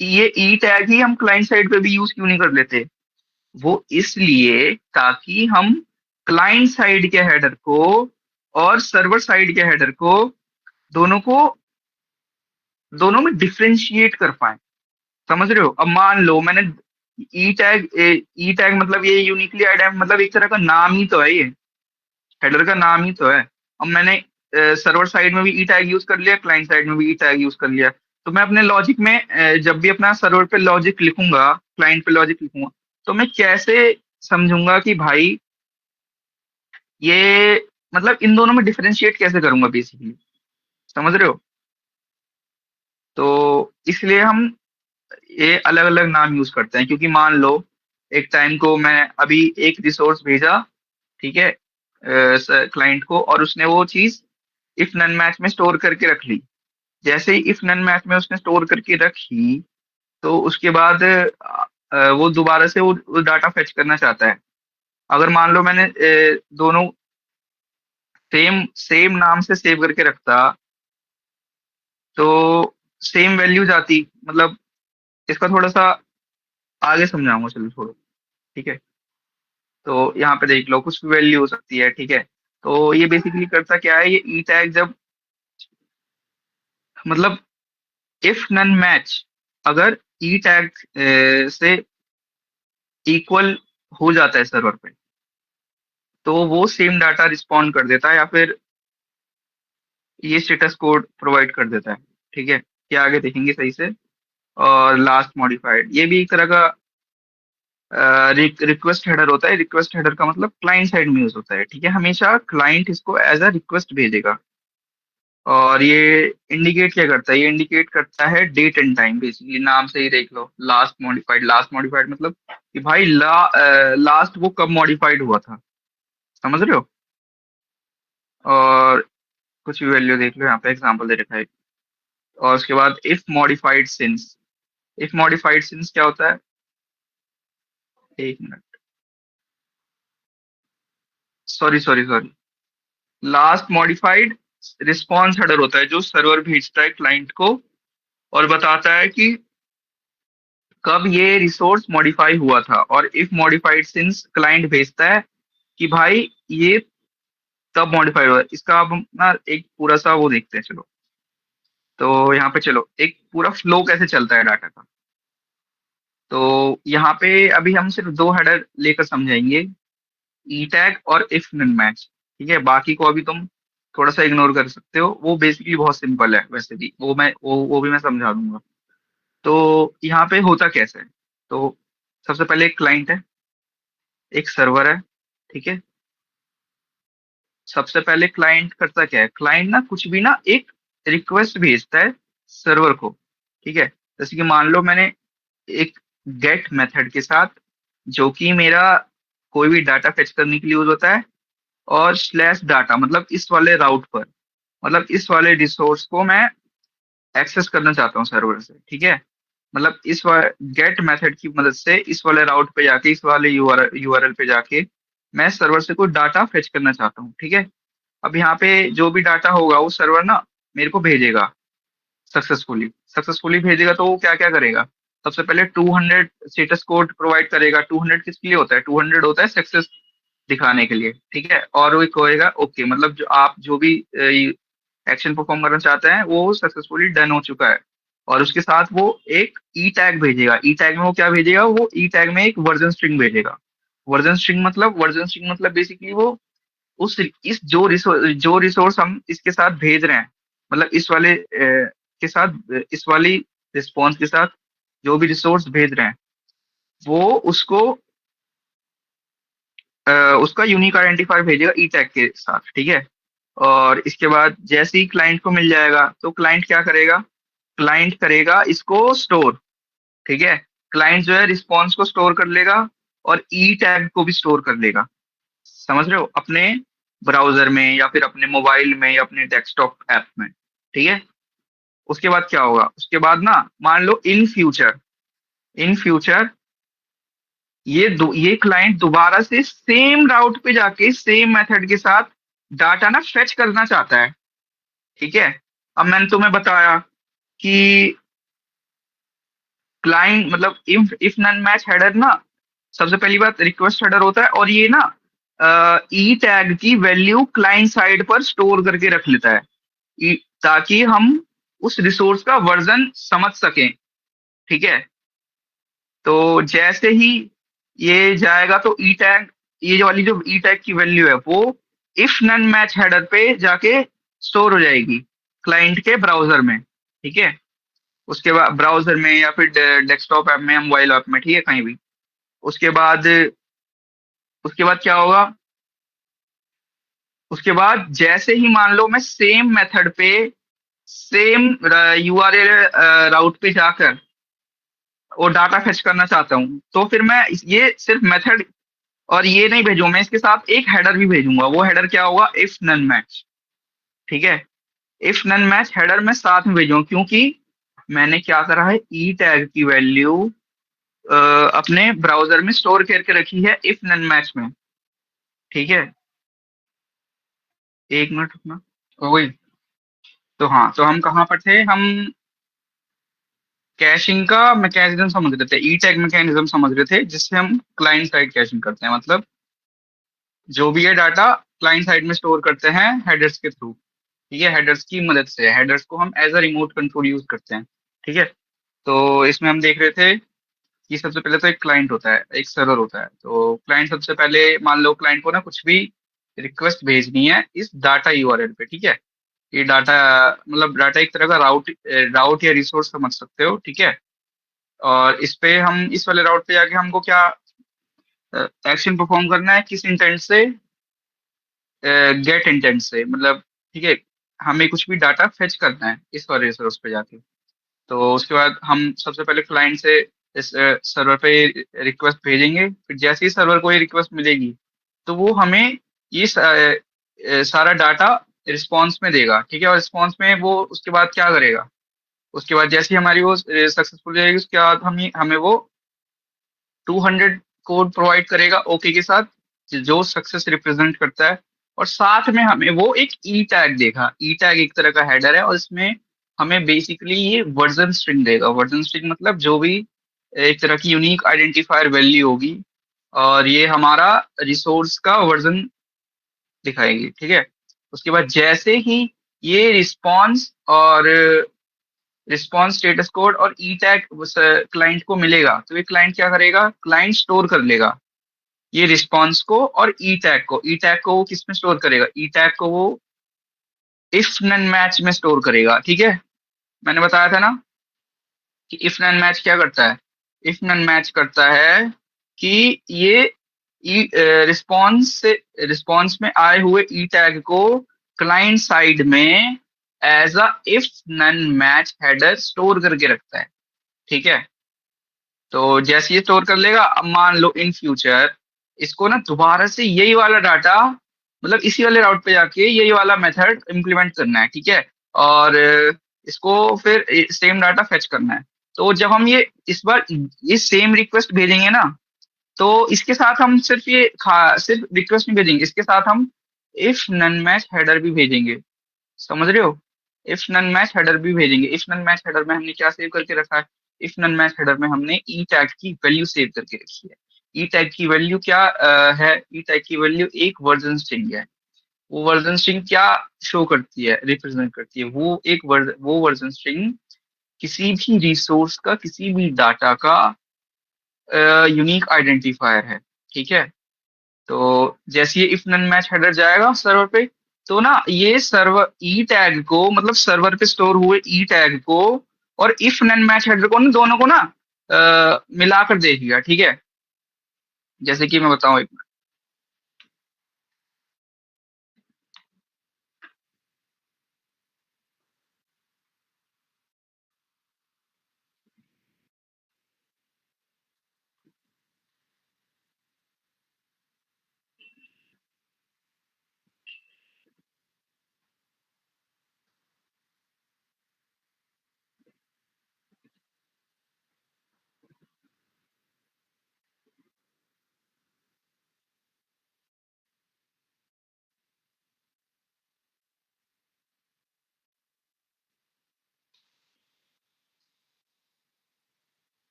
ये ई टैग ही हम क्लाइंट साइड पे भी यूज क्यों नहीं कर लेते? वो इसलिए ताकि हम क्लाइंट साइड के हेडर को और सर्वर साइड के हेडर को, दोनों को, दोनों में डिफरेंशिएट कर पाए। समझ रहे हो? अब मान लो मैंने ई टैग मतलब ये यूनिकली आइडेंटिफाई, मतलब एक तरह का नाम ही तो है ये, हेडर का नाम ही तो है। अब मैंने सर्वर साइड में भी ई टैग यूज कर लिया, क्लाइंट साइड में भी ई टैग यूज कर लिया। तो मैं अपने लॉजिक में जब भी अपना सर्वर पे लॉजिक लिखूंगा, क्लाइंट पे लॉजिक लिखूंगा, तो मैं कैसे समझूंगा कि भाई ये, मतलब इन दोनों में डिफरेंशिएट कैसे करूंगा बेसिकली। समझ रहे हो? तो इसलिए हम ये अलग अलग नाम यूज करते हैं, क्योंकि मान लो एक टाइम को मैं अभी एक रिसोर्स भेजा, ठीक है, क्लाइंट को, और उसने वो चीज इफ नन मैच में स्टोर करके रख ली। जैसे ही इफ नन मैच में उसने स्टोर करके रखी, तो उसके बाद वो दोबारा से वो डाटा फेच करना चाहता है। अगर मान लो मैंने दोनों सेम सेम नाम से सेव करके रखता, तो सेम वैल्यू जाती, मतलब इसका थोड़ा सा आगे समझाऊंगा, चलो छोड़ो। ठीक है, तो यहाँ पे देख लो कुछ भी वैल्यू हो सकती है। ठीक है, तो ये बेसिकली करता क्या है, ये ई टैग जब, मतलब इफ नन मैच, अगर ई टैग से इक्वल हो जाता है सर्वर पे, तो वो सेम डाटा रिस्पॉन्ड कर देता है, या फिर ये स्टेटस कोड प्रोवाइड कर देता है। ठीक है, ये आगे देखेंगे सही से। और लास्ट मॉडिफाइड, ये भी एक तरह का रिक्वेस्ट हेडर होता है। रिक्वेस्ट हेडर का मतलब क्लाइंट साइड में यूज होता है। ठीक है, हमेशा क्लाइंट इसको एज अ रिक्वेस्ट भेजेगा। और ये इंडिकेट क्या करता है? ये इंडिकेट करता है डेट एंड टाइम, बेसिकली नाम से ही देख लो, लास्ट मॉडिफाइड। लास्ट मॉडिफाइड मतलब कि भाई लास्ट वो कब मॉडिफाइड हुआ था। समझ रहे हो? और कुछ भी वैल्यू देख लो, यहाँ पे एग्जांपल दे रखा है। और उसके बाद if modified since. If modified since क्या होता है? एक minute, sorry sorry sorry, last modified response header होता है, जो सर्वर भेजता है क्लाइंट को और बताता है कि कब ये रिसोर्स मॉडिफाई हुआ था। और इफ मॉडिफाइड सिंस क्लाइंट भेजता है कि भाई ये तब मॉडिफाइड हुआ है। इसका अब हम ना एक पूरा सा वो देखते हैं, चलो। तो यहाँ पे चलो एक पूरा फ्लो कैसे चलता है डाटा का। तो यहाँ पे अभी हम सिर्फ दो हेडर लेकर समझाएंगे, ई टैग और इफ नन मैच। ठीक है, बाकी को अभी तुम थोड़ा सा इग्नोर कर सकते हो, वो बेसिकली बहुत सिंपल है वैसे भी, वो भी मैं समझा दूंगा। तो यहाँ पे होता कैसे है? तो सबसे पहले एक क्लाइंट है, एक सर्वर है। ठीक है, सबसे पहले क्लाइंट करता क्या है? क्लाइंट ना कुछ भी ना एक रिक्वेस्ट भेजता है सर्वर को। ठीक है, जैसे कि मान लो मैंने एक गेट मेथड के साथ, जो कि मेरा कोई भी डाटा फेच करने के लिए यूज होता है, और स्लैश डाटा मतलब इस वाले राउट पर, मतलब इस वाले रिसोर्स को मैं एक्सेस करना चाहता हूँ सर्वर से। ठीक है, मतलब इस गेट मेथड की मदद से इस वाले राउट पे जाके, इस वाले यूआरएल पे जाके मैं सर्वर से कोई डाटा फेच करना चाहता हूँ। ठीक है, अब यहाँ पे जो भी डाटा होगा वो सर्वर ना मेरे को भेजेगा, सक्सेसफुली सक्सेसफुली भेजेगा। तो वो क्या क्या करेगा? सबसे पहले 200 स्टेटस कोड प्रोवाइड करेगा। 200 किसके लिए होता है? 200 होता है सक्सेस दिखाने के लिए। ठीक है, और वो कहेगा ओके, मतलब जो आप जो भी एक्शन परफॉर्म करना चाहते हैं वो सक्सेसफुली डन हो चुका है। और उसके साथ वो एक ई टैग भेजेगा। ई टैग में वो क्या भेजेगा, वो ई टैग में एक वर्जन स्ट्रिंग भेजेगा। वर्जन स्ट्रिंग मतलब बेसिकली वो उस इस जो रिसोर्स हम इसके साथ भेज रहे हैं, मतलब इस वाले के साथ, इस वाली रिस्पॉन्स के साथ जो भी रिसोर्स भेज रहे हैं, वो उसको अ, उसका यूनिक आइडेंटिफायर भेजेगा ई टैग के साथ, ठीक है। और इसके बाद जैसे ही क्लाइंट को मिल जाएगा तो क्लाइंट क्या करेगा, क्लाइंट करेगा इसको स्टोर, ठीक है। क्लाइंट जो है रिस्पॉन्स को स्टोर कर लेगा और ई टैग को भी स्टोर कर लेगा, समझ रहे हो, अपने ब्राउजर में या फिर अपने मोबाइल में या अपने डेस्कटॉप ऐप में, ठीक है। उसके बाद क्या होगा, उसके बाद ना मान लो इन फ्यूचर ये क्लाइंट दोबारा से सेम राउट पे जाके सेम मेथड के साथ डाटा ना फेच करना चाहता है, ठीक है। अब मैंने तुम्हें बताया कि क्लाइंट मतलब इफ नन मैच हेडर ना, सबसे पहली बात रिक्वेस्ट हेडर होता है, और ये ना ई टैग की वैल्यू क्लाइंट साइड पर स्टोर करके रख लेता है, ताकि हम उस रिसोर्स का वर्जन समझ सकें, ठीक है। तो जैसे ही ये जाएगा तो ई टैग, ये वाली जो ई टैग की वैल्यू है वो इफ नन मैच हेडर पे जाके स्टोर हो जाएगी क्लाइंट के ब्राउजर में, ठीक है। उसके बाद ब्राउजर में या फिर डेस्कटॉप ऐप में या मोबाइल ऐप में, ठीक है, कहीं भी। उसके बाद उसके बाद क्या होगा, उसके बाद जैसे ही मान लो मैं सेम मेथड पे सेम यूआरएल राउट पे जाकर वो डाटा फेच करना चाहता हूँ, तो फिर मैं ये सिर्फ मेथड और ये नहीं भेजूंगा, मैं इसके साथ एक हेडर भी भेजूंगा। वो हेडर क्या होगा, इफ नन मैच, ठीक है। इफ नन मैच हेडर मैं साथ में भेजूंगा, क्योंकि मैंने क्या करा है, ई टैग की वैल्यू अपने ब्राउजर में स्टोर करके रखी है इफ नन मैच में, ठीक है। एक मिनट रुकना। वही, तो हाँ, तो हम कहाँ पर थे, हम कैशिंग का मैकेनिज्म समझ रहे थे, ई टैग मैकेनिज्म समझ रहे थे, जिससे हम क्लाइंट साइड कैशिंग करते हैं, मतलब जो भी है डाटा क्लाइंट साइड में स्टोर करते हैं हेडर्स के थ्रू, ठीक है। हेडर्स की मदद से, हेडर्स को हम as a remote control use करते हैं, ठीक है। तो इसमें हम देख रहे थे कि सबसे पहले तो एक क्लाइंट होता है, एक सर्वर होता है। तो क्लाइंट सबसे पहले मान लो क्लाइंट को ना कुछ भी रिक्वेस्ट भेजनी है इस डाटा यूआरएल पे, ठीक है। ये डाटा मतलब डाटा एक तरह का राउट या रिसोर्स समझ सकते हो, ठीक है। और इस पे हम इस वाले राउट पे जाके हमको क्या एक्शन परफॉर्म करना है, किस इंटेंट से, गेट इंटेंट से, मतलब, ठीक है, हमें कुछ भी डाटा फेच करना है इस वाले रिसोर्स पे जाके। तो उसके बाद हम सबसे पहले क्लाइंट से इस सर्वर पे रिक्वेस्ट भेजेंगे, फिर जैसे ही सर्वर को ये रिक्वेस्ट मिलेगी तो वो हमें ये सारा डाटा रिस्पॉन्स में देगा, ठीक है। और रिस्पॉन्स में वो उसके बाद क्या करेगा, उसके बाद जैसे ही हमारी वो सक्सेसफुल जाएगी, उसके बाद हमें वो 200 कोड प्रोवाइड करेगा ओके के साथ, जो सक्सेस रिप्रेजेंट करता है। और साथ में हमें वो एक ई टैग देगा, ई टैग एक तरह का हेडर है, और इसमें हमें बेसिकली ये वर्जन स्ट्रिंग देगा। वर्जन स्ट्रिंग मतलब जो भी एक तरह की यूनिक आइडेंटिफायर वैल्यू होगी, और ये हमारा रिसोर्स का वर्जन दिखाएगी, ठीक है। उसके बाद जैसे ही ये रिस्पॉन्स स्टेटस कोड और ई टैग क्लाइंट को मिलेगा, तो ये क्लाइंट क्या करेगा, क्लाइंट स्टोर कर लेगा ये रिस्पॉन्स को और ई टैग को वो किस में स्टोर करेगा, ई टैग को वो इफ नन मैच में स्टोर करेगा, ठीक है। मैंने बताया था ना कि इफ नन मैच क्या करता है, इफ नन मैच करता है कि ये रिस्पॉन्स में आए हुए ई टैग को क्लाइंट साइड में as a if none match header store करके रखता है, ठीक है। तो जैसे ये स्टोर कर लेगा, अब मान लो इन फ्यूचर इसको ना दोबारा से यही वाला डाटा, मतलब इसी वाले राउट पे जाके यही वाला मेथड इम्प्लीमेंट करना है, ठीक है। और इसको फिर सेम डाटा फेच करना है। तो जब हम ये इस बार ये सेम रिक्वेस्ट भेजेंगे ना, तो इसके साथ हम सिर्फ रिक्वेस्ट नहीं भेजेंगे, इसके साथ हम इफ नन मैच हेडर भी भेजेंगे, समझ रहे हो। इफ नन मैच हेडर भी भेजेंगे। इफ नन मैच हेडर में हमने क्या सेव करके रखा है, इफ नन मैच हेडर में हमने ई टैग की वैल्यू सेव करके रखी है। ई टैग की वैल्यू क्या है, ई टैग की वैल्यू एक वर्जन स्ट्रिंग है। वो वर्जन स्ट्रिंग क्या शो करती है, रिप्रेजेंट करती है, वो वर्जन स्ट्रिंग किसी भी रिसोर्स का, किसी भी डाटा का यूनिक आइडेंटिफायर है। ठीक है। तो जैसे ये इफ नन मैच हेडर जाएगा सर्वर पे, तो ना ये सर्वर ई टैग को, मतलब सर्वर पे स्टोर हुए ई टैग को और इफ नन मैच हेडर को ना, दोनों को ना मिलाकर देखेगा। ठीक है। जैसे कि मैं बताऊं एक।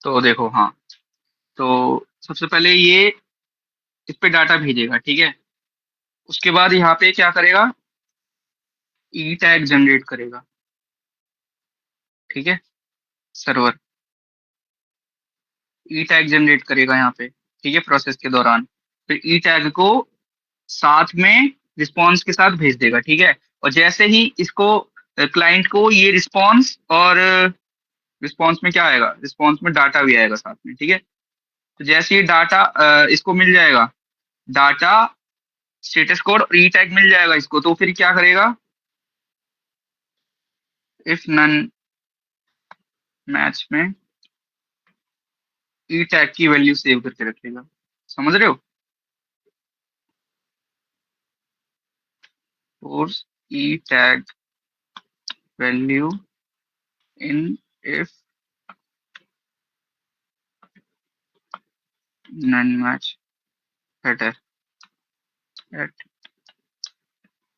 तो देखो, हाँ, तो सबसे पहले ये इस पे डाटा भेजेगा। ठीक है। उसके बाद यहाँ पे क्या करेगा, ई टैग जनरेट करेगा। ठीक है। सर्वर ई टैग जनरेट करेगा यहाँ पे। ठीक है, प्रोसेस के दौरान। फिर ई टैग को साथ में रिस्पॉन्स के साथ भेज देगा। ठीक है। और जैसे ही इसको क्लाइंट को ये रिस्पॉन्स, और रिस्पॉन्स में क्या आएगा, रिस्पॉन्स में डाटा भी आएगा साथ में। ठीक है। तो जैसे ही डाटा इसको मिल जाएगा, डाटा, स्टेटस कोड और ई टैग मिल जाएगा इसको, तो फिर क्या करेगा, इफ नन मैच में ई टैग की वैल्यू सेव करके रखेगा। समझ रहे हो। Force E tag value in if none match header at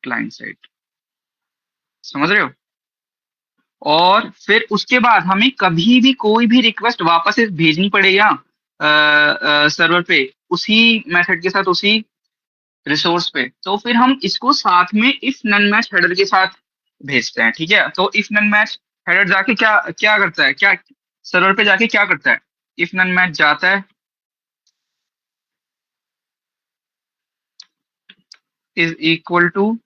client side. समझ रहे हो। और फिर उसके बाद हमें कभी भी कोई भी रिक्वेस्ट वापस से भेजनी पड़ेगा सर्वर पे, उसी मेथड के साथ, उसी रिसोर्स पे, तो फिर हम इसको साथ में इफ नन मैच हेडर के साथ भेजते हैं। ठीक है। तो इफ नन मैच हेडर जाके क्या क्या करता है, क्या सर्वर पे जाके क्या करता है, इफ नन मैच जाता है is equal to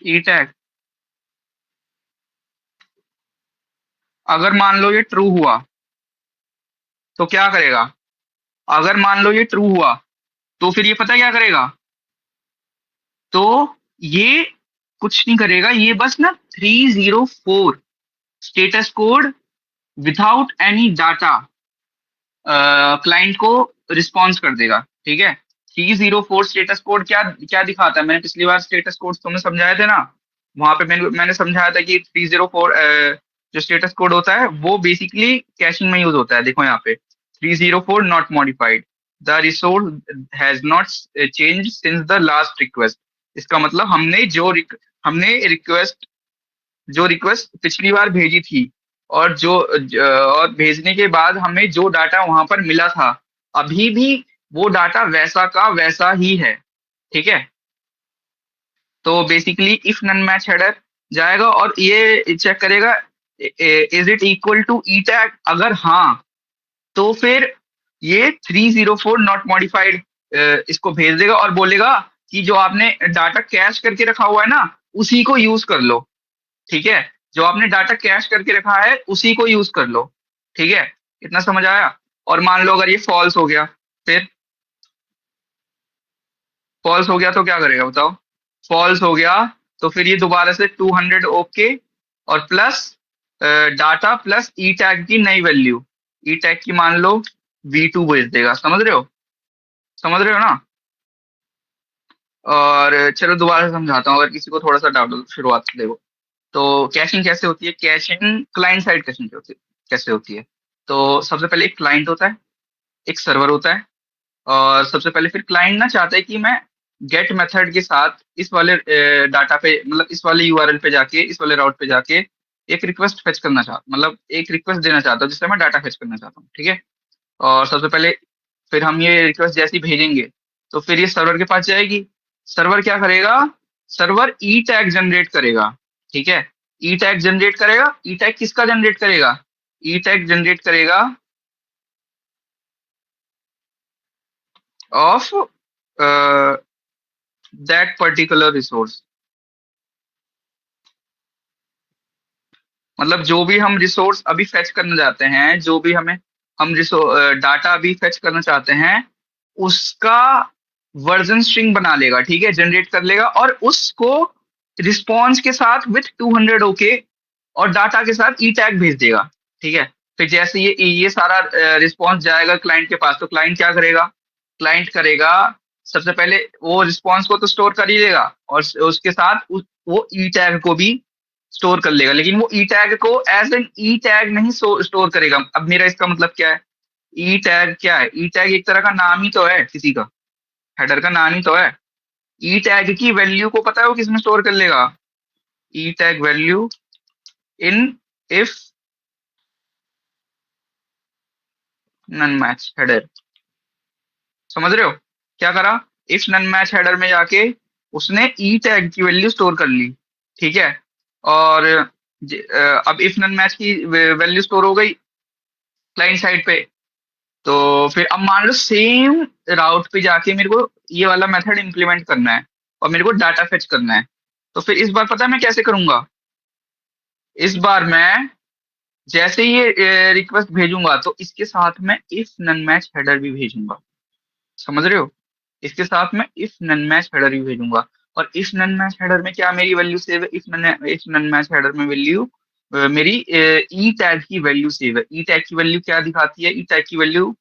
E tag. अगर मान लो ये ट्रू हुआ तो क्या करेगा, अगर मान लो ये ट्रू हुआ तो फिर ये पता क्या करेगा, तो ये कुछ नहीं करेगा, ये बस ना 304 status code without any data client को रिस्पॉन्स कर देगा। ठीक है। 304 स्टेटस कोड क्या क्या दिखाता है, मैंने पिछली बार स्टेटस कोड तुम्हें समझाए थे ना, वहां पे मैंने समझाया था कि 304 जो स्टेटस कोड होता है वो बेसिकली कैशिंग में यूज होता है। देखो यहाँ पे 304 not modified, the resource has not change since the last request. इसका मतलब हमने रिक्वेस्ट पिछली बार भेजी थी, और और भेजने के बाद हमें जो डाटा वहां पर मिला था, अभी भी वो डाटा वैसा का वैसा ही है। ठीक है। तो basically if none match header जाएगा और ये चेक करेगा is it equal to E tag, अगर हाँ तो फिर ये 304 नॉट मॉडिफाइड इसको भेज देगा और बोलेगा कि जो आपने डाटा कैश करके रखा हुआ है ना, उसी को यूज कर लो। ठीक है। जो आपने डाटा कैश करके रखा है उसी को यूज कर लो। ठीक है। इतना समझ आया। और मान लो अगर ये फॉल्स हो गया, फिर फॉल्स हो गया तो क्या करेगा बताओ। फॉल्स हो गया तो फिर ये दोबारा से 200 ओके और प्लस डाटा प्लस ई टैग की नई वैल्यू, ई टैग की मान लो V2 भेज देगा। समझ रहे हो, समझ रहे हो ना। और चलो दोबारा से समझाता हूँ, अगर किसी को थोड़ा सा डाउट हो, शुरुआत से देखो। तो कैशिंग कैसे होती है, कैशिंग क्लाइंट साइड कैशिंग कैसे होती है। तो सबसे पहले एक क्लाइंट होता है, एक सर्वर होता है। और सबसे पहले फिर क्लाइंट ना चाहता है कि मैं गेट मेथड के साथ इस वाले डाटा पे, मतलब इस वाले यूआरएल पे जाके, इस वाले राउट पे जाके एक रिक्वेस्ट फेच करना चाहता, मतलब एक रिक्वेस्ट देना चाहता हूँ जिससे मैं डाटा फेच करना चाहता हूँ, ठीक है। और सबसे पहले फिर हम ये रिक्वेस्ट जैसे ही भेजेंगे तो फिर ये सर्वर के पास जाएगी। सर्वर क्या करेगा, सर्वर ई टैग जनरेट करेगा, ठीक है। ई टैग जनरेट करेगा, ई टैग किसका जनरेट करेगा, ई टैग जनरेट करेगा ऑफ दैट पर्टिकुलर रिसोर्स। मतलब जो भी हम रिसोर्स अभी फेच करना चाहते हैं, जो भी हमें हम डाटा अभी फेच करना चाहते हैं, उसका वर्जन स्ट्रिंग बना लेगा, ठीक है, जनरेट कर लेगा और उसको रिस्पॉन्स के साथ विथ 200 ओके और डाटा के साथ ई टैग भेज देगा, ठीक है। फिर जैसे ये सारा रिस्पॉन्स जाएगा क्लाइंट के पास, तो क्लाइंट क्या करेगा, क्लाइंट करेगा सबसे पहले वो रिस्पॉन्स को तो स्टोर कर ही लेगा और उसके साथ वो ई टैग को भी स्टोर कर लेगा, लेकिन वो ई टैग को एज एन ई टैग नहीं स्टोर करेगा। अब मेरा इसका मतलब क्या है, ई टैग क्या है, ई टैग एक तरह का नाम ही तो है, किसी का हेडर का नाम ही तो है। ई टैग की वैल्यू को पता है वो किसमें स्टोर कर लेगा, E tag value in if none match header. समझ रहे हो क्या करा, इफ नन मैच हेडर में जाके उसने ई टैग की वैल्यू स्टोर कर ली, ठीक है। और अब इफ नन मैच की वैल्यू स्टोर हो गई क्लाइंट साइड पे, तो फिर अब मान लो सेम राउट पे जाके मेरे को ये वाला मेथड इंप्लीमेंट करना है और मेरे को डाटा फेच करना है। तो फिर इस बार पता है मैं कैसे करूंगा, इस बार मैं जैसे ही ये रिक्वेस्ट भेजूंगा तो इसके साथ में इफ नन मैच हेडर भी भेजूंगा। समझ रहे हो, इसके साथ में इफ नन मैच हेडर भी भेजूंगा। और इफ नन मैच हेडर में क्या मेरी वैल्यू सेव है, इफ नन मैच हेडर में वैल्यू मेरी ई टैग की वैल्यू सेव है। ई टैग की वैल्यू क्या दिखाती है, ई टैग की वैल्यू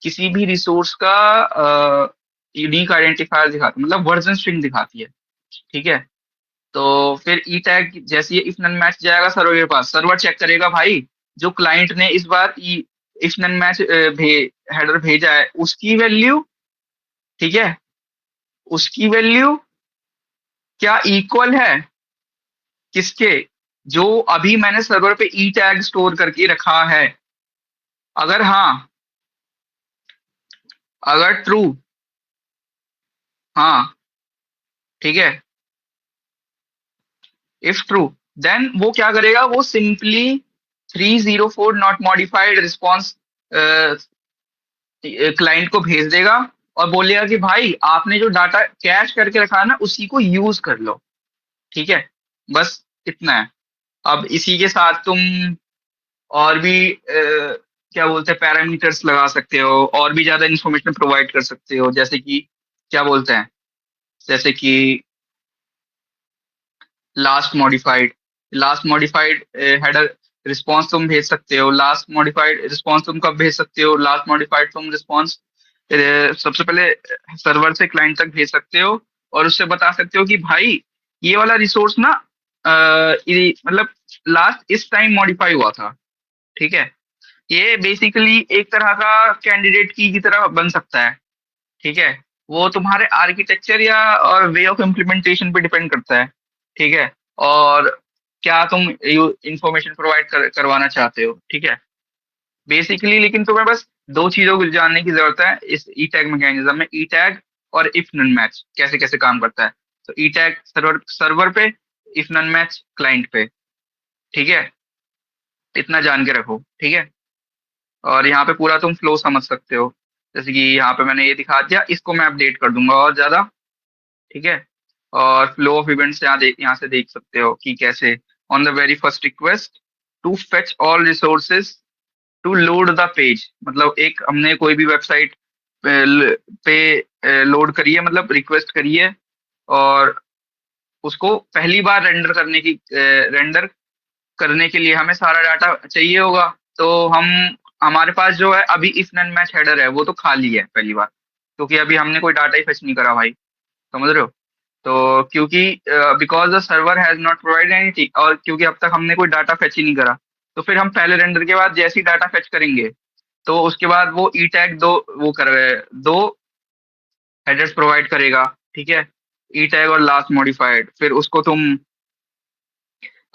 किसी भी रिसोर्स का यूनिक आइडेंटिफायर दिखाती है, मतलब वर्जन स्ट्रिंग दिखाती है, ठीक है। तो फिर ई टैग जैसे ही इफ नन मैच जाएगा सर्वर के पास, सर्वर चेक करेगा भाई जो क्लाइंट ने इस बार इफ नन मैच हेडर भेजा है उसकी वैल्यू, ठीक है, उसकी वैल्यू क्या इक्वल है किसके, जो अभी मैंने सर्वर पे ई टैग स्टोर करके रखा है। अगर हाँ, अगर ट्रू, हाँ, ठीक है, इफ ट्रू देन वो क्या करेगा, वो simply 304 not modified response client को भेज देगा और बोलेगा कि भाई आपने जो डाटा कैश करके रखा है ना उसी को यूज कर लो, ठीक है। बस इतना है। अब इसी के साथ तुम और भी क्या बोलते हैं पैरामीटर्स लगा सकते हो और भी ज्यादा इंफॉर्मेशन प्रोवाइड कर सकते हो, जैसे कि क्या बोलते हैं, जैसे कि लास्ट मॉडिफाइड हेडर रिस्पॉन्स तुम भेज सकते हो। लास्ट मॉडिफाइड रिस्पॉन्स तुम कब भेज सकते हो, लास्ट मॉडिफाइड तुम रिस्पॉन्स सबसे पहले सर्वर से क्लाइंट तक भेज सकते हो और उससे बता सकते हो कि भाई ये वाला रिसोर्स ना मतलब लास्ट इस टाइम मॉडिफाई हुआ था, ठीक है। ये बेसिकली एक तरह का कैंडिडेट की तरह बन सकता है, ठीक है। वो तुम्हारे आर्किटेक्चर या और वे ऑफ इम्प्लीमेंटेशन पे डिपेंड करता है, ठीक है। और क्या तुम इंफॉर्मेशन प्रोवाइड करवाना चाहते हो, ठीक है। बेसिकली लेकिन तुम्हें बस दो चीजों को जानने की जरूरत है इस ई टैग मैकेनिज्म में, ई टैग और इफ नन मैच कैसे कैसे काम करता है। तो ई टैग सर्वर सर्वर पे, इफ नन मैच क्लाइंट पे, ठीक है। इतना जान के रखो, ठीक है। और यहाँ पे पूरा तुम फ्लो समझ सकते हो, जैसे कि यहाँ पे मैंने ये दिखा दिया, इसको मैं अपडेट कर दूंगा और ज्यादा, ठीक है। और फ्लो ऑफ इवेंट्स यहाँ से देख सकते हो कि कैसे on the very first request to fetch all resources to load the page, मतलब एक हमने कोई भी वेबसाइट पे लोड करी है, मतलब रिक्वेस्ट करी है और उसको पहली बार रेंडर करने के लिए हमें सारा डाटा चाहिए होगा। तो हम हमारे पास जो है अभी इफ नन मैच हेडर है वो तो खाली है पहली बार, क्योंकि अभी हमने कोई डाटा ही फेच नहीं करा भाई। समझ रहे हो, तो क्योंकि because the server has not provided anything, और क्योंकि अब तक हमने कोई डाटा फेच ही नहीं करा, तो फिर हम पहले रेंडर के बाद जैसे ही डाटा फेच करेंगे तो उसके बाद वो ई टैग दो हेडर्स प्रोवाइड करेगा, ठीक है। ई टैग और लास्ट मॉडिफाइड, फिर उसको तुम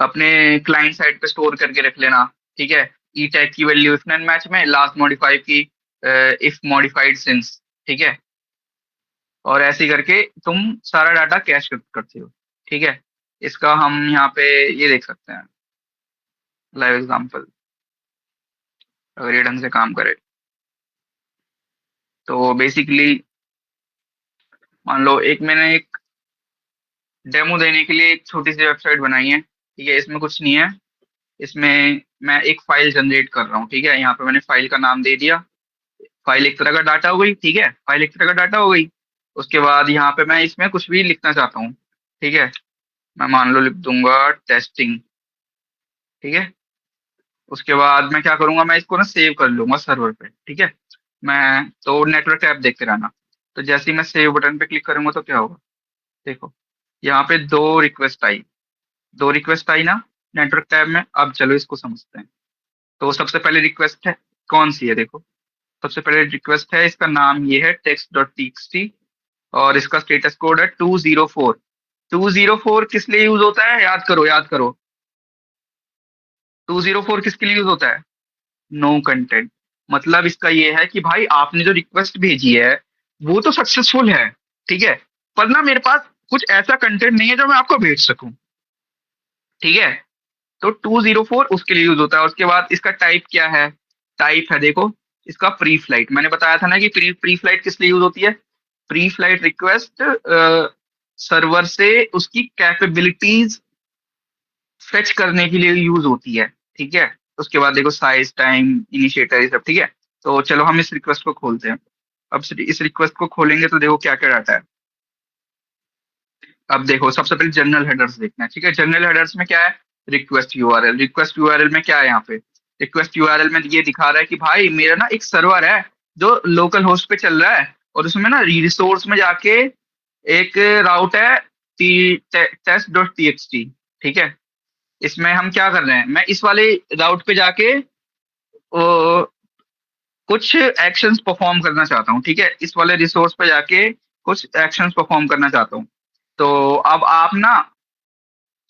अपने क्लाइंट साइड पे स्टोर करके रख लेना। ठीक है, ई टैग की वैल्यू इफ नन मैच में, लास्ट मॉडिफाई की इफ मॉडिफाइड सिंस। ठीक है, और ऐसे ही करके तुम सारा डाटा कैश करते हो। ठीक है, इसका हम यहाँ पे ये देख सकते हैं लाइव एग्जांपल, अगर ये ढंग से काम करे। तो बेसिकली मान लो मैंने एक डेमो देने के लिए एक छोटी सी वेबसाइट बनाई है। ठीक है, इसमें कुछ नहीं है। इसमें मैं एक फाइल जनरेट कर रहा हूँ। ठीक है, यहाँ पे मैंने फाइल का नाम दे दिया। फाइल एक तरह का डाटा हो गई। ठीक है, फाइल एक तरह का डाटा हो गई। उसके बाद यहाँ पे मैं इसमें कुछ भी लिखना चाहता हूँ। ठीक है, मैं मान लो लिख दूंगा टेस्टिंग। ठीक है, उसके बाद मैं क्या करूंगा, मैं इसको ना सेव कर लूंगा सर्वर पे। ठीक है, मैं तो नेटवर्क ऐप देखते रहना। तो जैसे ही मैं सेव बटन पे क्लिक करूंगा तो क्या होगा, देखो यहाँ पे दो रिक्वेस्ट आई ना नेटवर्क टैब में। अब चलो इसको समझते हैं। तो सबसे पहले रिक्वेस्ट है, कौन सी है देखो। सबसे पहले रिक्वेस्ट है, इसका नाम ये है text डॉट टीएक्सटी, और इसका स्टेटस कोड है 204। 204 किस लिए यूज होता है, याद करो याद करो। 204 किसके लिए यूज होता है, नो कंटेंट। मतलब इसका ये है कि भाई आपने जो रिक्वेस्ट भेजी है वो तो सक्सेसफुल है। ठीक है, पर ना मेरे पास कुछ ऐसा कंटेंट नहीं है जो मैं आपको भेज सकूं। ठीक है, तो 204 उसके लिए यूज होता है। उसके बाद इसका टाइप क्या है, टाइप है देखो इसका प्री फ्लाइट। मैंने बताया था ना कि प्री फ्लाइट किस लिए यूज होती है। प्री फ्लाइट रिक्वेस्ट सर्वर से उसकी कैपेबिलिटीज फेच करने के लिए यूज होती है। ठीक है, उसके बाद देखो साइज, टाइम, इनिशिएटर, ये सब। ठीक है, तो चलो हम इस रिक्वेस्ट को खोलते हैं। अब इस रिक्वेस्ट को खोलेंगे तो देखो क्या क्या डाटा है। अब देखो सबसे पहले जनरल हेडर्स देखना है। ठीक है, जनरल हेडर्स में क्या है, रिक्वेस्ट यूआरएल। रिक्वेस्ट यूआरएल में क्या है, यहाँ पे रिक्वेस्ट यूआरएल में ये दिखा रहा है कि भाई मेरा ना एक सर्वर है जो लोकल होस्ट पे चल रहा है, और उसमें ना रिसोर्स में जाके एक राउट है टेस्ट डॉट टीएक्सटी। ठीक है, इसमें हम क्या कर रहे हैं, मैं इस वाले राउट पे जाके कुछ एक्शंस परफॉर्म करना चाहता हूँ। ठीक है, इस वाले रिसोर्स पे जाके कुछ एक्शंस परफॉर्म करना चाहता हूँ। तो अब आप ना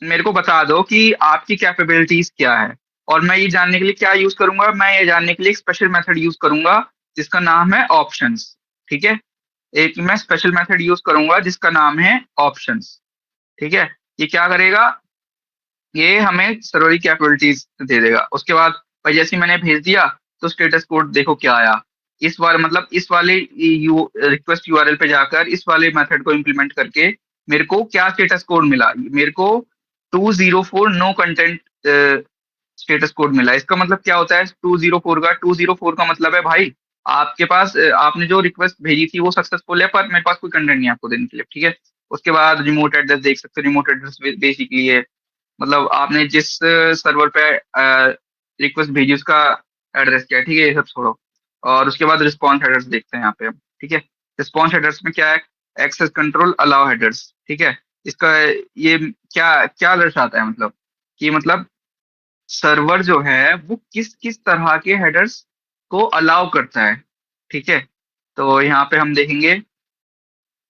मेरे को बता दो कि आपकी कैपेबिलिटीज क्या है, और मैं ये जानने के लिए क्या यूज करूंगा, मैं ये जानने के लिए एक स्पेशल मेथड यूज करूंगा जिसका नाम है ऑप्शंस। ठीक है, एक मैं स्पेशल मेथड यूज करूंगा जिसका नाम है ऑप्शंस। ठीक है, ये क्या करेगा, ये हमें सर्वर की कैपेबिलिटीज दे देगा। उसके बाद भाई जैसे ही मैंने भेज दिया तो स्टेटस कोड देखो क्या आया। इस बार मतलब इस वाले यू रिक्वेस्ट यूआरएल पे जाकर इस वाले मेथड को इम्प्लीमेंट करके मेरे को क्या स्टेटस कोड मिला, मेरे को 204 नो कंटेंट स्टेटस कोड मिला। इसका मतलब क्या होता है, 204 का मतलब है भाई आपके पास आपने जो रिक्वेस्ट भेजी थी वो सक्सेसफुल है, पर मेरे पास कोई कंटेंट नहीं है आपको देने के लिए। ठीक है, उसके बाद रिमोट एड्रेस देख सकते हो। रिमोट एड्रेस बेसिकली है मतलब आपने जिस सर्वर पे रिक्वेस्ट भेजी उसका एड्रेस क्या है। ठीक है, ये सब छोड़ो। और उसके बाद रिस्पॉन्स हेडर्स देखते हैं यहाँ पे हम। ठीक है, रिस्पॉन्स हेडर्स में क्या है, एक्सेस कंट्रोल अलाउ हेडर्स। ठीक है, इसका ये क्या क्या दर्शाता है, मतलब कि मतलब सर्वर जो है वो किस किस तरह के हेडर्स को अलाउ करता है। ठीक है, तो यहाँ पे हम देखेंगे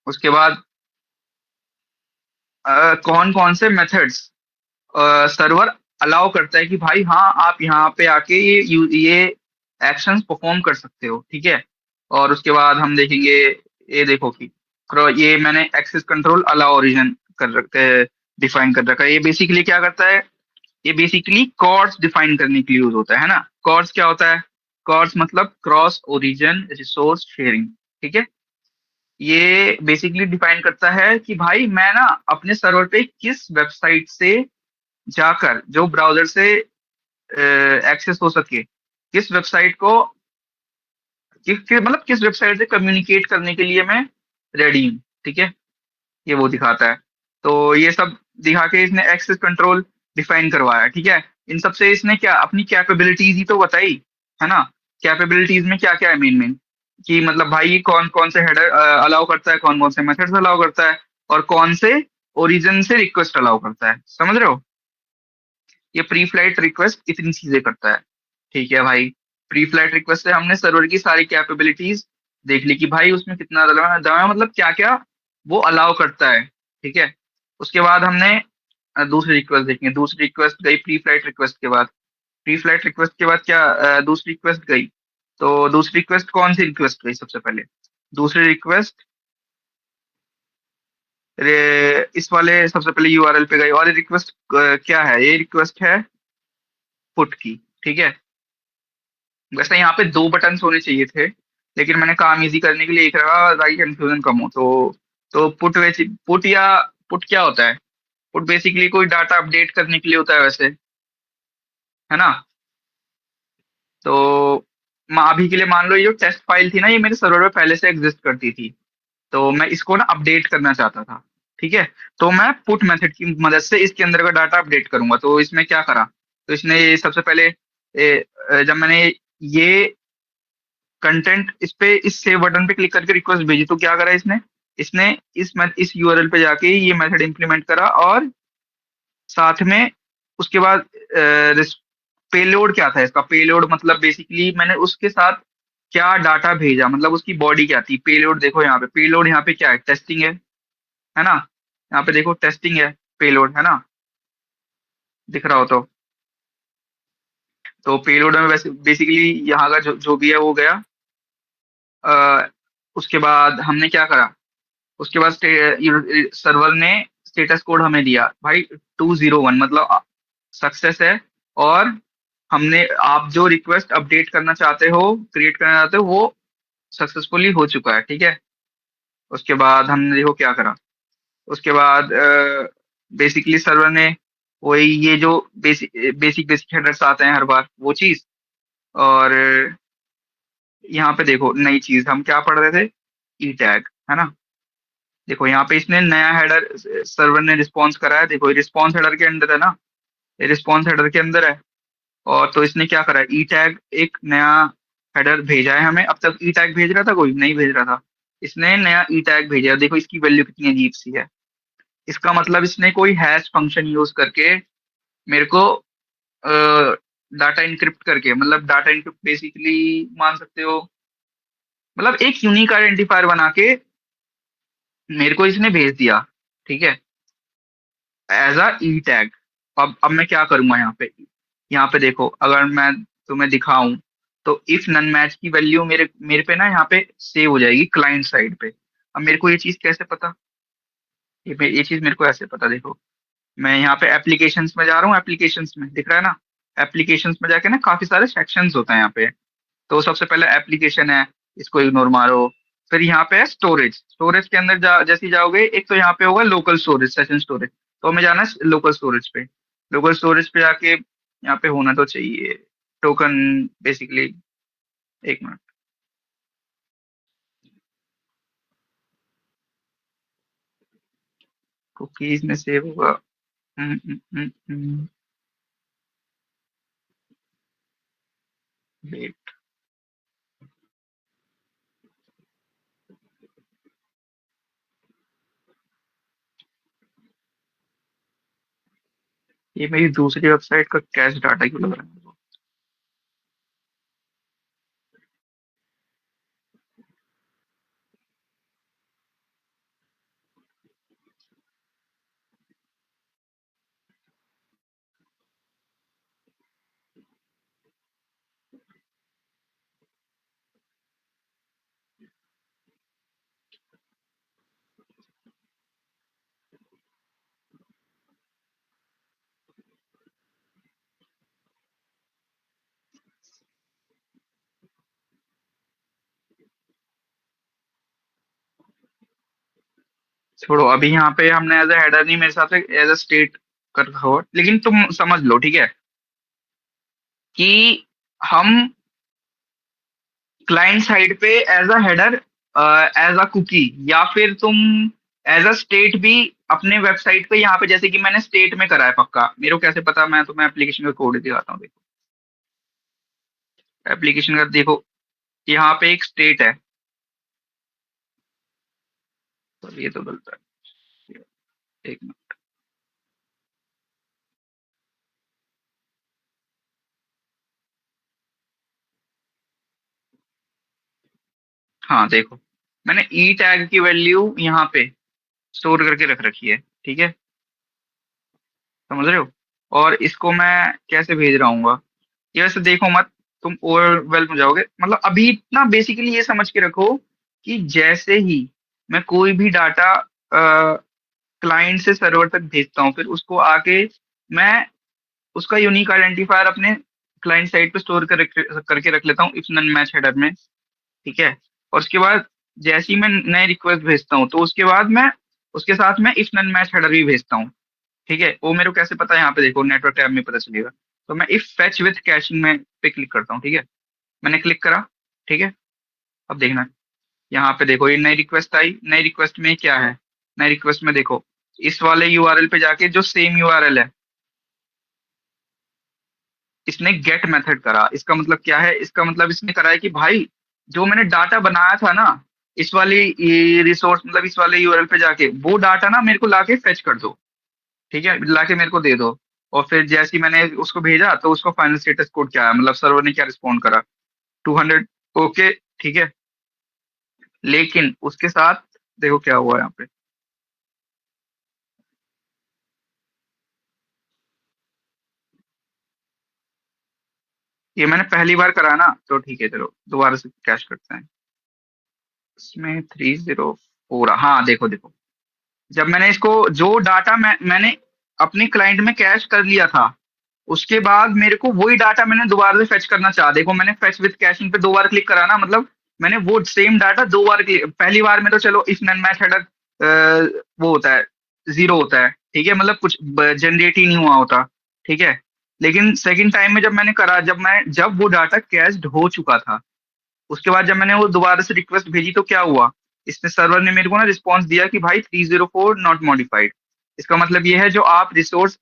उसके बाद कौन कौन से मेथड्स सर्वर अलाउ करता है कि भाई हाँ आप यहाँ पे आके ये एक्शंस परफॉर्म कर सकते हो। ठीक है, और उसके बाद हम देखेंगे ये देखो कि ये मैंने एक्सेस कंट्रोल अलाउ ओरिजिन कर रखते हैं, डिफाइन कर रखा है। ये बेसिकली क्या करता है, ये बेसिकली कॉर्ड्स डिफाइन करने के लिए यूज होता है ना। कॉर्ड्स क्या होता है, कॉर्ड्स मतलब क्रॉस ओरिजिन रिसोर्स शेयरिंग। ठीक है, ये बेसिकली डिफाइन करता है कि भाई मैं ना अपने सर्वर पे किस वेबसाइट से जाकर जो ब्राउजर से एक्सेस हो सके, किस वेबसाइट को मतलब किस वेबसाइट से कम्युनिकेट करने के लिए मैं रेडी हूँ। ठीक है, ये वो दिखाता है। तो ये सब दिखा के इसने एक्सेस कंट्रोल डिफाइन करवाया। ठीक है, इन सब से इसने क्या अपनी कैपेबिलिटीज ही तो बताई है ना। कैपेबिलिटीज में क्या क्या है मेन मेन, कि मतलब भाई कौन कौन से हेडर अलाउ करता है, कौन कौन से मेथड्स अलाउ करता है, और कौन से ओरिजिन से रिक्वेस्ट अलाउ करता है, समझ रहे हो। ये प्री फ्लाइट रिक्वेस्ट इतनी चीजें करता है। ठीक है भाई, प्री फ्लाइट रिक्वेस्ट से हमने सर्वर की सारी कैपेबिलिटीज देख ली कि भाई उसमें कितना दमा दमा मतलब क्या क्या वो अलाउ करता है। ठीक है, उसके बाद हमने दूसरी रिक्वेस्ट देखेंगे। दूसरी रिक्वेस्ट गई प्री फ्लाइट रिक्वेस्ट के बाद। प्री फ्लाइट रिक्वेस्ट के बाद क्या दूसरी रिक्वेस्ट गई। तो दूसरी रिक्वेस्ट कौन सी रिक्वेस्ट गई सबसे पहले। दूसरी रिक्वेस्ट इस वाले सबसे पहले यूआरएल पे गई, और ये रिक्वेस्ट क्या है, ये रिक्वेस्ट है पुट की। ठीक है। वैसे यहाँ पे दो बटन होने चाहिए थे, लेकिन मैंने काम इजी करने के लिए एक रखा ताकि कंफ्यूजन कम हो। तो पुट या पुट क्या होता है। पुट बेसिकली कोई डाटा अपडेट करने के लिए होता है वैसे, है ना। तो अभी के लिए मान लो ये जो टेस्ट फाइल थी ना, ये मेरे सर्वर पे पहले से एग्जिस्ट करती थी। तो मैं इसको ना अपडेट करना चाहता था। ठीक है। तो मैं पुट मेथड की मदद से इसके अंदर का डाटा अपडेट करूंगा। तो इसमें क्या करा, तो इसने ये सबसे पहले जब मैंने ये कंटेंट इस पे इस सेव बटन पे क्लिक करके रिक्वेस्ट भेजी, तो क्या करा इसने। इसने इस यूआरएल पे जाके ये मेथड इंप्लीमेंट करा, और साथ में उसके बाद पेलोड क्या था इसका। पेलोड मतलब बेसिकली मैंने उसके साथ क्या डाटा भेजा, मतलब उसकी बॉडी क्या थी। पेलोड देखो यहाँ पे, पेलोड यहाँ पे क्या है, टेस्टिंग है ना। यहाँ पे देखो टेस्टिंग है, पेलोड है ना, दिख रहा हो तो पेलोड में वैसे बेसिकली यहाँ का जो जो भी है वो गया। अ, उसके बाद हमने क्या करा, उसके बाद सर्वर ने स्टेटस कोड हमें दिया भाई 201, मतलब सक्सेस है। और हमने आप जो रिक्वेस्ट अपडेट करना चाहते हो, क्रिएट करना चाहते हो, वो सक्सेसफुली हो चुका है। ठीक है। उसके बाद हमने देखो क्या करा। उसके बाद बेसिकली सर्वर ने वही ये जो बेसिक बेसिक बेसिक हेडर्स आते हैं हर बार वो चीज। और यहाँ पे देखो नई चीज हम क्या पढ़ रहे थे, ई टैग, है ना। देखो यहाँ पे इसने नया हेडर सर्वर ने रिस्पॉन्स करा है, देखो ये रिस्पॉन्स हेडर के अंदर है ना, ये रिस्पॉन्स हेडर के अंदर है। और तो इसने क्या करा है, ई टैग एक नया हेडर भेजा है हमें। अब तक ई टैग भेज रहा था, कोई नहीं भेज रहा था। इसने नया ई टैग भेजा है, देखो इसकी वैल्यू कितनी अजीब सी है। इसका मतलब इसने कोई हैश फंक्शन यूज करके मेरे को डाटा इंक्रिप्ट करके, मतलब डाटा इंक्रिप्ट बेसिकली मान सकते हो, मतलब एक यूनिक आइडेंटिफायर बना के मेरे को इसने भेज दिया। ठीक है। As a E tag. अब मैं क्या करूंगा यहाँ पे देखो, अगर मैं तुम्हें दिखाऊं, तो इफ नन मैच की वैल्यू मेरे मेरे पे ना यहाँ पे सेव हो जाएगी क्लाइंट साइड पे। अब मेरे को ये चीज कैसे पता, ये चीज मेरे को ऐसे पता, देखो मैं यहाँ पे एप्लीकेशंस में जा रहा हूँ, एप्लीकेशंस में दिख रहा है ना। एप्लीकेशंस में जाके ना काफी सारे सेक्शंस होते हैं यहाँ पे। तो सबसे पहले एप्लीकेशन है, इसको इग्नोर मारो। फिर यहाँ पे है स्टोरेज। स्टोरेज के अंदर जैसे ही जाओगे, एक तो यहाँ पे होगा लोकल स्टोरेज, सेशन स्टोरेज। तो हमें जाना है लोकल स्टोरेज पे। लोकल स्टोरेज पे जाके यहाँ पे होना तो चाहिए टोकन बेसिकली। एक मिनट। कुकीज में सेव होगा। वेट। ये मेरी दूसरी वेबसाइट का कैश डाटा क्यों लग रहा है। छोड़ो, अभी यहाँ पे हमने एज ए हेडर नहीं, मेरे हिसाब से एज अ स्टेट कर रखा हो, लेकिन तुम समझ लो ठीक है कि हम क्लाइंट साइड पे as a header, as a cookie, या फिर तुम एज अ स्टेट भी अपने वेबसाइट पे यहाँ पे, जैसे कि मैंने स्टेट में करा है पक्का, मेरे को कैसे पता, मैं तुम्हें एप्लीकेशन का कोड दिखाता हूँ। देखो एप्लीकेशन का देखो, यहाँ पे एक स्टेट है। तो ये तो गलत है, एक मिनट। हाँ देखो, मैंने ई टैग की वैल्यू यहाँ पे स्टोर करके रख रखी है। ठीक है। समझ रहे हो? और इसको मैं कैसे भेज रहा हूँ, ये वैसे देखो मत, तुम ओवरवेल्म हो जाओगे। मतलब अभी ना बेसिकली ये समझ के रखो कि जैसे ही मैं कोई भी डाटा क्लाइंट से सर्वर तक भेजता हूँ, फिर उसको आके मैं उसका यूनिक आइडेंटिफायर अपने क्लाइंट साइड पे स्टोर करके रख लेता हूँ इफ नन मैच हेडर में। ठीक है। और उसके बाद जैसे ही मैं नए रिक्वेस्ट भेजता हूँ, तो उसके बाद मैं उसके साथ में इफ नन मैच हेडर भी भेजता हूँ। ठीक है। वो मेरे को कैसे पता है, यहाँ पे देखो नेटवर्क टैब में पता चलेगा। तो मैं इफ फैच विथ कैशिंग में पे क्लिक करता हूँ। ठीक है। मैंने क्लिक करा। ठीक है। अब देखना, यहाँ पे देखो ये नई रिक्वेस्ट आई। नई रिक्वेस्ट में क्या है? नई रिक्वेस्ट में देखो, इस वाले यूआरएल पे जाके जो सेम यूआरएल है, इसने गेट मेथड करा। इसका मतलब क्या है? इसका मतलब इसने करा है कि भाई जो मैंने डाटा बनाया था ना, इस वाली रिसोर्स मतलब इस वाले यूआरएल पे जाके वो डाटा ना मेरे को लाके फेच कर दो। ठीक है, लाके मेरे को दे दो। और फिर जैसे ही मैंने उसको भेजा, तो उसको फाइनल स्टेटस कोड क्या है, मतलब सर्वर ने क्या रिस्पॉन्ड करा, 200। ओके। ठीक है। लेकिन उसके साथ देखो क्या हुआ यहाँ पे। ये मैंने पहली बार करा ना, तो ठीक है, चलो दोबारा से कैश करते हैं। इसमें 304, हाँ देखो देखो, जब मैंने इसको जो डाटा मैंने अपने क्लाइंट में कैश कर लिया था, उसके बाद मेरे को वही डाटा मैंने दोबारा से फेच करना चाहा। देखो मैंने फेच विद कैशिंग पे 2 बार क्लिक करा ना, मतलब मैंने वो सेम डाटा 2 बार पहली बार में तो चलो इफ नन मैच हेडर वो होता है, जीरो होता है। ठीक है, मतलब कुछ जनरेट ही नहीं हुआ होता। ठीक है। लेकिन सेकंड टाइम में जब मैंने करा, जब वो डाटा कैश्ड हो चुका था, उसके बाद जब मैंने वो दोबारा से रिक्वेस्ट भेजी, तो क्या हुआ, इसने सर्वर ने मेरे को ना रिस्पॉन्स दिया कि भाई 304 नॉट मॉडिफाइड। इसका मतलब ये है जो आप रिसोर्स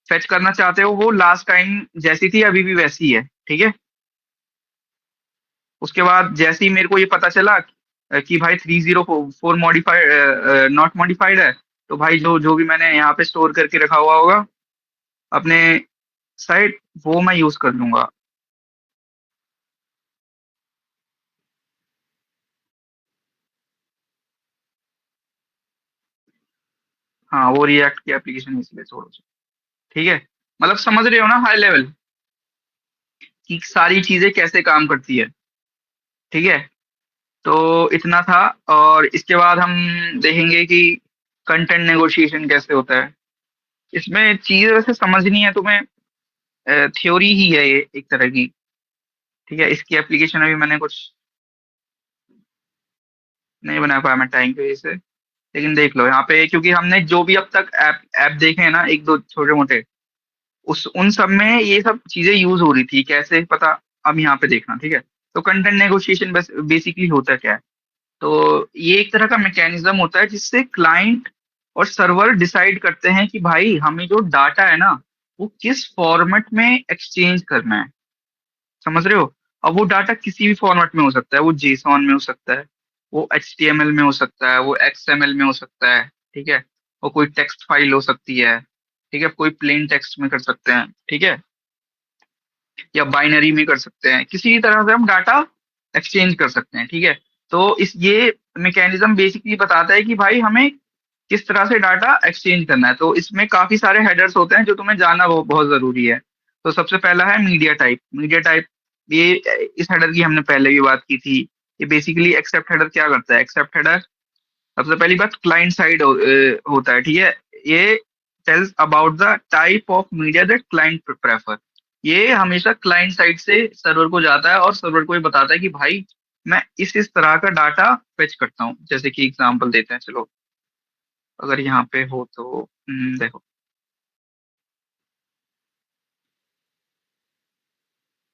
फेच करना चाहते हो वो लास्ट टाइम जैसी थी अभी भी वैसी है। ठीक है। उसके बाद जैसे ही मेरे को ये पता चला कि भाई 304 मॉडिफाइड नॉट मॉडिफाइड है, तो भाई जो जो भी मैंने यहाँ पे स्टोर करके रखा हुआ होगा अपने साइट, वो मैं यूज कर लूंगा। हाँ, वो रिएक्ट की एप्लीकेशन इसलिए छोड़ो। ठीक है। मतलब समझ रहे हो ना हाई लेवल कि सारी चीजें कैसे काम करती है। ठीक है। तो इतना था। और इसके बाद हम देखेंगे कि कंटेंट नेगोशिएशन कैसे होता है। इसमें चीज वैसे समझनी है तुम्हें, थ्योरी ही है ये एक तरह की। ठीक है। इसकी एप्लीकेशन अभी मैंने कुछ नहीं बना पाया मैं टाइम की वजह से। लेकिन देख लो यहाँ पे, क्योंकि हमने जो भी अब तक ऐप ऐप देखे हैं ना, एक दो छोटे मोटे, उस उन सब में ये सब चीजें यूज हो रही थी, कैसे पता। अब यहाँ पे देखना। ठीक है। तो कंटेंट नेगोशिएशन बेसिकली होता क्या है? तो ये एक तरह का मैकेनिज्म होता है जिससे क्लाइंट और सर्वर डिसाइड करते हैं कि भाई हमें जो डाटा है ना, वो किस फॉर्मेट में एक्सचेंज करना है। समझ रहे हो? अब वो डाटा किसी भी फॉर्मेट में हो सकता है, वो जेसॉन में हो सकता है, वो एचटीएमएल में हो सकता है, वो एक्सएमएल में हो सकता है। ठीक है। वो कोई टेक्स्ट फाइल हो सकती है। ठीक है। कोई प्लेन टेक्स्ट में कर सकते हैं। ठीक है। या बाइनरी में कर सकते हैं, किसी भी तरह से हम डाटा एक्सचेंज कर सकते हैं। ठीक है। तो इस ये मैकेनिज्म बेसिकली बताता है कि भाई हमें किस तरह से डाटा एक्सचेंज करना है। तो इसमें काफी सारे हेडर्स होते हैं जो तुम्हें जानना बहुत जरूरी है। तो सबसे पहला है मीडिया टाइप। मीडिया टाइप, ये इस हेडर की हमने पहले भी बात की थी। ये बेसिकली एक्सेप्ट हेडर क्या करता है? एक्सेप्ट हेडर सबसे पहली बात क्लाइंट साइड होता है। ठीक है। ये tells about the type of media that client prefer. ये हमेशा क्लाइंट साइड से सर्वर को जाता है और सर्वर को ये बताता है कि भाई मैं इस तरह का डाटा फेच करता हूँ। जैसे कि एग्जांपल देते हैं, चलो अगर यहाँ पे हो तो देखो,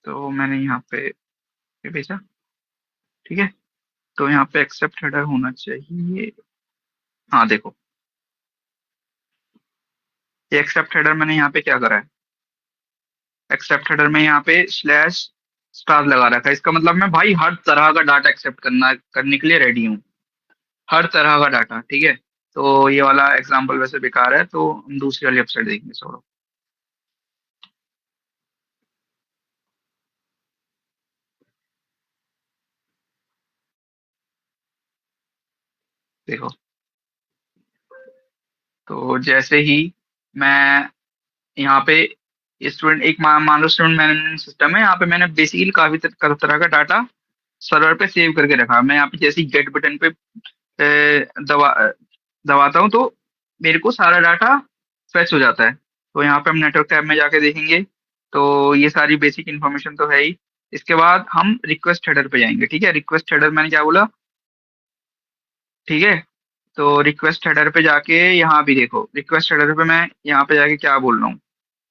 तो मैंने यहाँ पे ये भेजा। ठीक है। तो यहाँ पे एक्सेप्ट हेडर होना चाहिए। हाँ देखो, ये एक्सेप्ट हेडर मैंने यहाँ पे क्या करा है, एक्सेप्ट हेडर में यहाँ पे स्लैश स्टार लगा रखा है। इसका मतलब मैं भाई हर तरह का डाटा एक्सेप्ट करने के लिए रेडी हूँ। हर तरह का डाटा। ठीक है। तो ये वाला एग्जांपल वैसे बेकार है, तो हम दूसरी वाली वेबसाइट देखेंगे। छोड़ो। देखो, तो जैसे ही मैं यहाँ पे स्टूडेंट एक मान लो स्टूडेंट मैनेजमेंट सिस्टम है, यहाँ पे मैंने बेसिकली काफी तरह का डाटा सर्वर पे सेव करके रखा। मैं यहाँ पे जैसे गेट बटन पे दबाता हूँ तो मेरे को सारा डाटा फेच हो जाता है। तो यहाँ पे हम नेटवर्क टैब में जाके देखेंगे, तो ये सारी बेसिक इन्फॉर्मेशन तो है ही। इसके बाद हम रिक्वेस्ट हेडर पे जाएंगे। ठीक है, रिक्वेस्ट हेडर मैंने क्या बोला? ठीक है, तो रिक्वेस्ट हेडर पे जाके यहाँ भी देखो, रिक्वेस्ट हेडर पे मैं यहाँ पे जाके क्या बोल रहा हूँ।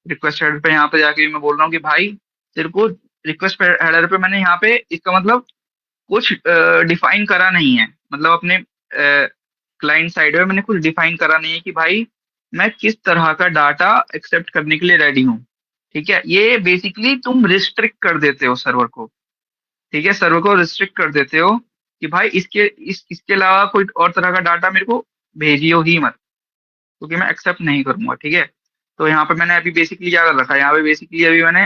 रिक्वेस्ट हेडर पे यहाँ पे जाके मैं बोल रहा हूँ कि भाई तेरे को रिक्वेस्ट हेडर पे मैंने यहाँ पे इसका मतलब कुछ डिफाइन करा नहीं है। मतलब अपने क्लाइंट साइड में मैंने कुछ डिफाइन करा नहीं है कि भाई मैं किस तरह का डाटा एक्सेप्ट करने के लिए रेडी हूँ। ठीक है, ये बेसिकली तुम रिस्ट्रिक्ट कर देते हो सर्वर को। ठीक है, सर्वर को रिस्ट्रिक्ट कर देते हो कि भाई इसके अलावा कोई और तरह का डाटा मेरे को भेजियो ही मत, क्योंकि मैं एक्सेप्ट नहीं करूंगा। ठीक है, तो यहाँ पे मैंने अभी बेसिकली क्या कर रखा है, यहाँ पे बेसिकली अभी मैंने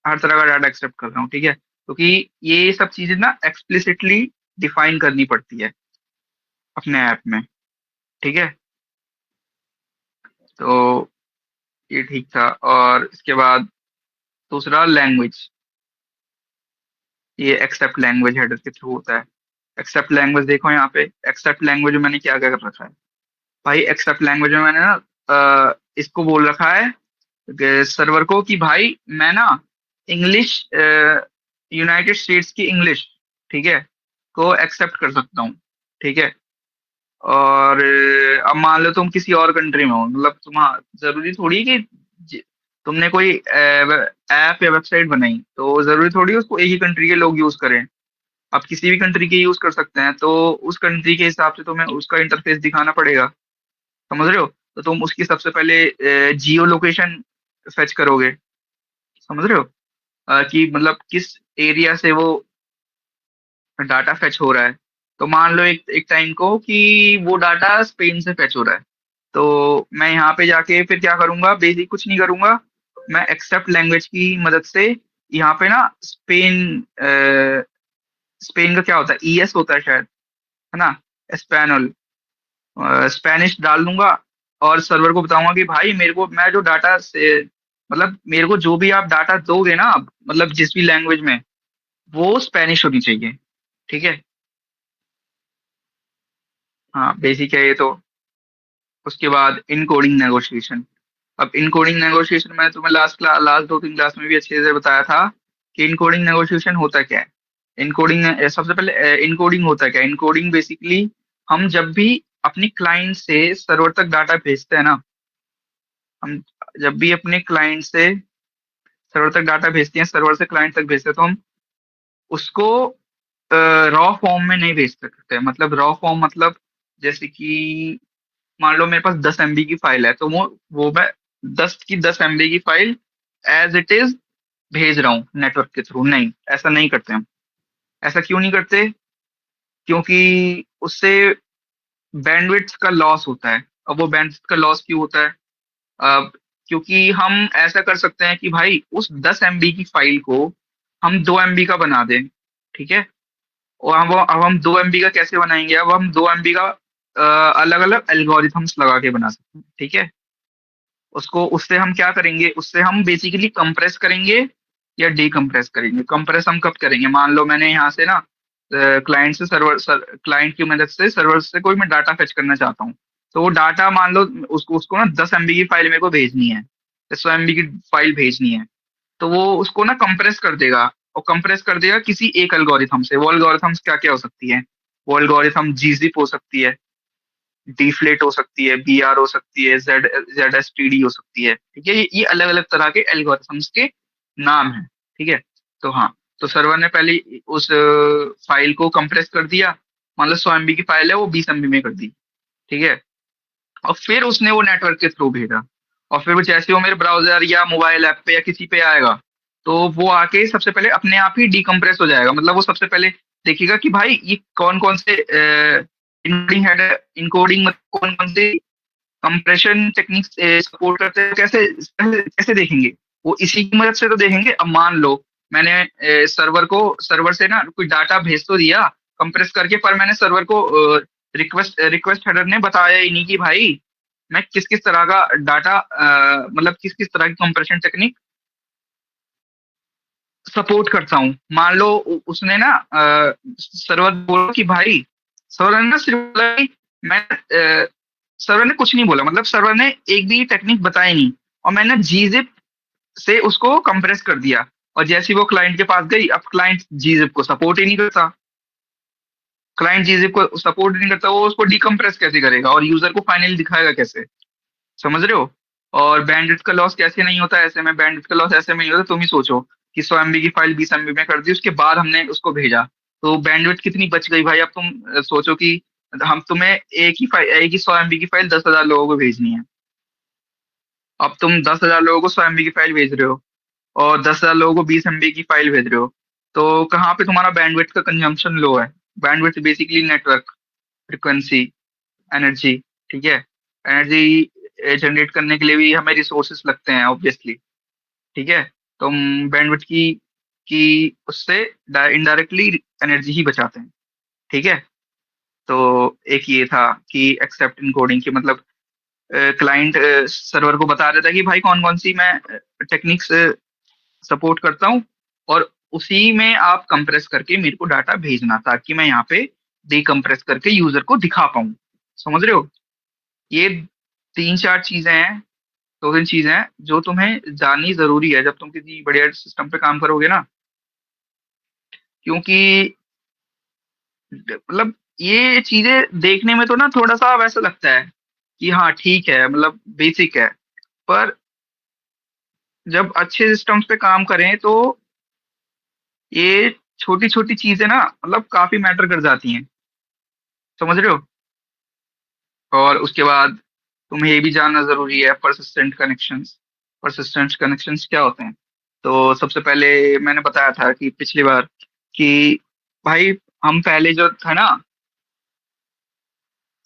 हर तरह का डाटा एक्सेप्ट कर रहा हूँ। ठीक है, क्योंकि ये सब चीजें ना एक्सप्लिसिटली डिफाइन करनी पड़ती है अपने ऐप में। ठीक है, तो ये ठीक था। और इसके बाद दूसरा लैंग्वेज, ये एक्सेप्ट लैंग्वेज हेडर के थ्रू होता है। एक्सेप्ट लैंग्वेज देखो यहाँ पे, एक्सेप्ट लैंग्वेज में मैंने क्या क्या कर रखा है भाई। एक्सेप्ट लैंग्वेज में मैंने ना इसको बोल रखा है सर्वर को कि भाई मैं ना इंग्लिश, यूनाइटेड स्टेट्स की इंग्लिश, ठीक है, को एक्सेप्ट कर सकता हूँ। ठीक है, और अब मान लो तुम किसी और कंट्री में हो, मतलब तुम जरूरी थोड़ी कि तुमने कोई ऐप या वेबसाइट बनाई तो जरूरी थोड़ी उसको एक ही कंट्री के लोग यूज करें। आप किसी भी कंट्री के यूज कर सकते हैं, तो उस कंट्री के हिसाब से तुम्हें उसका इंटरफेस दिखाना पड़ेगा। समझ रहे हो? तो तुम उसकी सबसे पहले जियो लोकेशन फेच करोगे। समझ रहे हो? कि मतलब किस एरिया से वो डाटा फेच हो रहा है। तो मान लो एक एक टाइम को कि वो डाटा स्पेन से फेच हो रहा है, तो मैं यहाँ पे जाके फिर क्या करूंगा, बेसिक कुछ नहीं करूंगा। मैं एक्सेप्ट लैंग्वेज की मदद से यहाँ पे ना स्पेन का क्या होता है, ईएस होता है शायद, है ना, स्पेनल, स्पेनिश डाल दूंगा। और सर्वर को बताऊंगा कि भाई मेरे को, मैं जो डाटा से मतलब मेरे को जो भी आप डाटा दोगे ना, मतलब जिस भी लैंग्वेज में, वो स्पेनिश होनी चाहिए। ठीक है, हाँ बेसिक है ये तो। उसके बाद इनकोडिंग नेगोशिएशन। अब इनकोडिंग नेगोशिएशन मैंने तुम्हें लास्ट 2-3 क्लास में भी अच्छे से बताया था कि इनकोडिंग नेगोशिएशन होता क्या है। इनकोडिंग, सबसे पहले इनकोडिंग होता क्या है। इनकोडिंग बेसिकली हम जब भी अपनी क्लाइंट से सर्वर तक डाटा भेजते हैं ना, हम जब भी अपने क्लाइंट से सर्वर तक डाटा भेजते हैं, सर्वर से क्लाइंट तक भेजते हैं, तो हम उसको रॉ फॉर्म में नहीं भेज सकते। मतलब रॉ फॉर्म मतलब जैसे कि मान लो मेरे पास 10 MB की फाइल है, तो वो मैं 10 की 10 MB की फाइल एज इट इज भेज रहा हूँ नेटवर्क के थ्रू। नहीं, ऐसा नहीं करते हम। ऐसा क्यों नहीं करते? क्योंकि उससे बैंडविड्थ का लॉस होता है। अब वो बैंडविड्थ का लॉस क्यों होता है? अब क्योंकि हम ऐसा कर सकते हैं कि भाई उस 10 MB की फाइल को हम 2 MB का बना दें। ठीक है, और अब हम 2 MB का कैसे बनाएंगे? अब हम 2 MB का अलग अलग एल्गोरिथम्स लगा के बना सकते हैं। ठीक है, उसको, उससे हम क्या करेंगे, उससे हम बेसिकली कंप्रेस करेंगे या डीकंप्रेस करेंगे। कंप्रेस हम कब करेंगे? मान लो मैंने यहाँ से ना क्लाइंट से क्लाइंट की मदद से सर्वर से कोई मैं डाटा फेच करना चाहता हूँ। तो वो डाटा मान लो उसको उसको ना 10 MB की फाइल मेरे को भेजनी है, 100 MB की फाइल भेजनी है। तो वो उसको ना कंप्रेस कर देगा, और कंप्रेस कर देगा किसी एक एल्गोरिथम से। वो एल्गोरिथम्स क्या क्या हो सकती है? वो एल्गोरिथम gzip हो सकती है, डीफ्लेट हो सकती है, बीआर हो सकती है, ZSTD हो सकती है। ठीक है, ये अलग अलग तरह के एल्गोरिथम्स के नाम हैं। ठीक है, तो हाँ, तो सर्वर ने पहले उस फाइल को कंप्रेस कर दिया। मान लो 100 MB की फाइल है, वो 20 MB में कर दी। ठीक है, और फिर उसने वो नेटवर्क के थ्रू भेजा। और फिर वो जैसे वो मेरे ब्राउजर या मोबाइल ऐप पे या किसी पे आएगा, तो वो आके सबसे पहले अपने आप ही डीकम्प्रेस हो जाएगा। मतलब वो सबसे पहले देखेगा कि भाई ये कौन कौन से इनकोडिंग हेडर, इनकोडिंग मतलब कौन कौन से कंप्रेशन टेक्निक्स सपोर्ट करते हैं, कैसे कैसे कैसे देखेंगे? वो इसी की मदद से तो देखेंगे। अब मान लो मैंने सर्वर से ना कोई डाटा भेज तो दिया कंप्रेस करके, पर मैंने सर्वर को रिक्वेस्ट रिक्वेस्ट हेडर ने बताया ही नहीं कि भाई मैं किस किस तरह का डाटा, मतलब किस किस तरह की कंप्रेशन टेक्निक सपोर्ट करता हूँ। मान लो उसने ना सर्वर बोला कि भाई, सर्वर ने ना सिर्फ बोला कि मैं, सर्वर ने कुछ नहीं बोला, मतलब सर्वर ने एक भी टेक्निक बताई नहीं, और मैंने gzip से उसको कंप्रेस कर दिया। और जैसे ही वो क्लाइंट के पास गई, अब क्लाइंट gzip को सपोर्ट ही नहीं करता, क्लाइंट gzip को सपोर्ट नहीं करता, वो उसको डिकम्प्रेस कैसे करेगा और यूजर को फाइनली दिखाएगा कैसे? समझ रहे हो? और बैंडविड्थ का लॉस कैसे नहीं होता ऐसे में? बैंडविड्थ का लॉस ऐसे में नहीं होता, तुम ही सोचो कि 100 MB की फाइल 20 MB में कर दी, उसके बाद हमने उसको भेजा, तो बैंडविड्थ कितनी बच गई भाई? अब तुम सोचो कि हम तुम्हें एक ही 100 MB की फाइल 10,000 लोगों को भेजनी है। अब तुम 10,000 लोगों को 100 MB की फाइल भेज रहे हो, और 10,000 लोगों को 20 MB की फाइल भेज रहे हो, तो कहाँ पे तुम्हारा बैंडविड्थ का कंजम्पशन लो है? Bandwidth basically network frequency, energy, ठीक है? एनर्जी जनरेट करने के लिए भी हमें रिसोर्सेस लगते हैं ऑब्वियसली, ठीक है? तो हम बैंडविड्थ की उससे इनडायरेक्टली एनर्जी ही बचाते हैं, ठीक है? तो एक ये था कि एक्सेप्ट इनकोडिंग की मतलब क्लाइंट सर्वर को बता देता है कि भाई कौन कौन सी मैं टेक्निक्स सपोर्ट करता हूँ, और उसी में आप कंप्रेस करके मेरे को डाटा भेजना, ताकि मैं यहाँ पे डिकम्प्रेस करके यूजर को दिखा पाऊँ। समझ रहे हो? ये तीन चार चीजें हैं, दो तीन चीजें हैं जो तुम्हें जाननी जरूरी है जब तुम किसी बढ़िया सिस्टम पे काम करोगे ना। क्योंकि मतलब ये चीजें देखने में तो ना थोड़ा सा वैसा लगता है कि हाँ ठीक है, मतलब बेसिक है, पर जब अच्छे सिस्टम्स पे काम करें तो ये छोटी छोटी चीजें ना मतलब काफी मैटर कर जाती हैं। समझ रहे हो? और उसके बाद तुम्हें ये भी जानना जरूरी है परसिस्टेंट कनेक्शंस। परसिस्टेंट कनेक्शंस क्या होते हैं? तो सबसे पहले मैंने बताया था कि पिछली बार कि भाई, हम पहले जो था ना,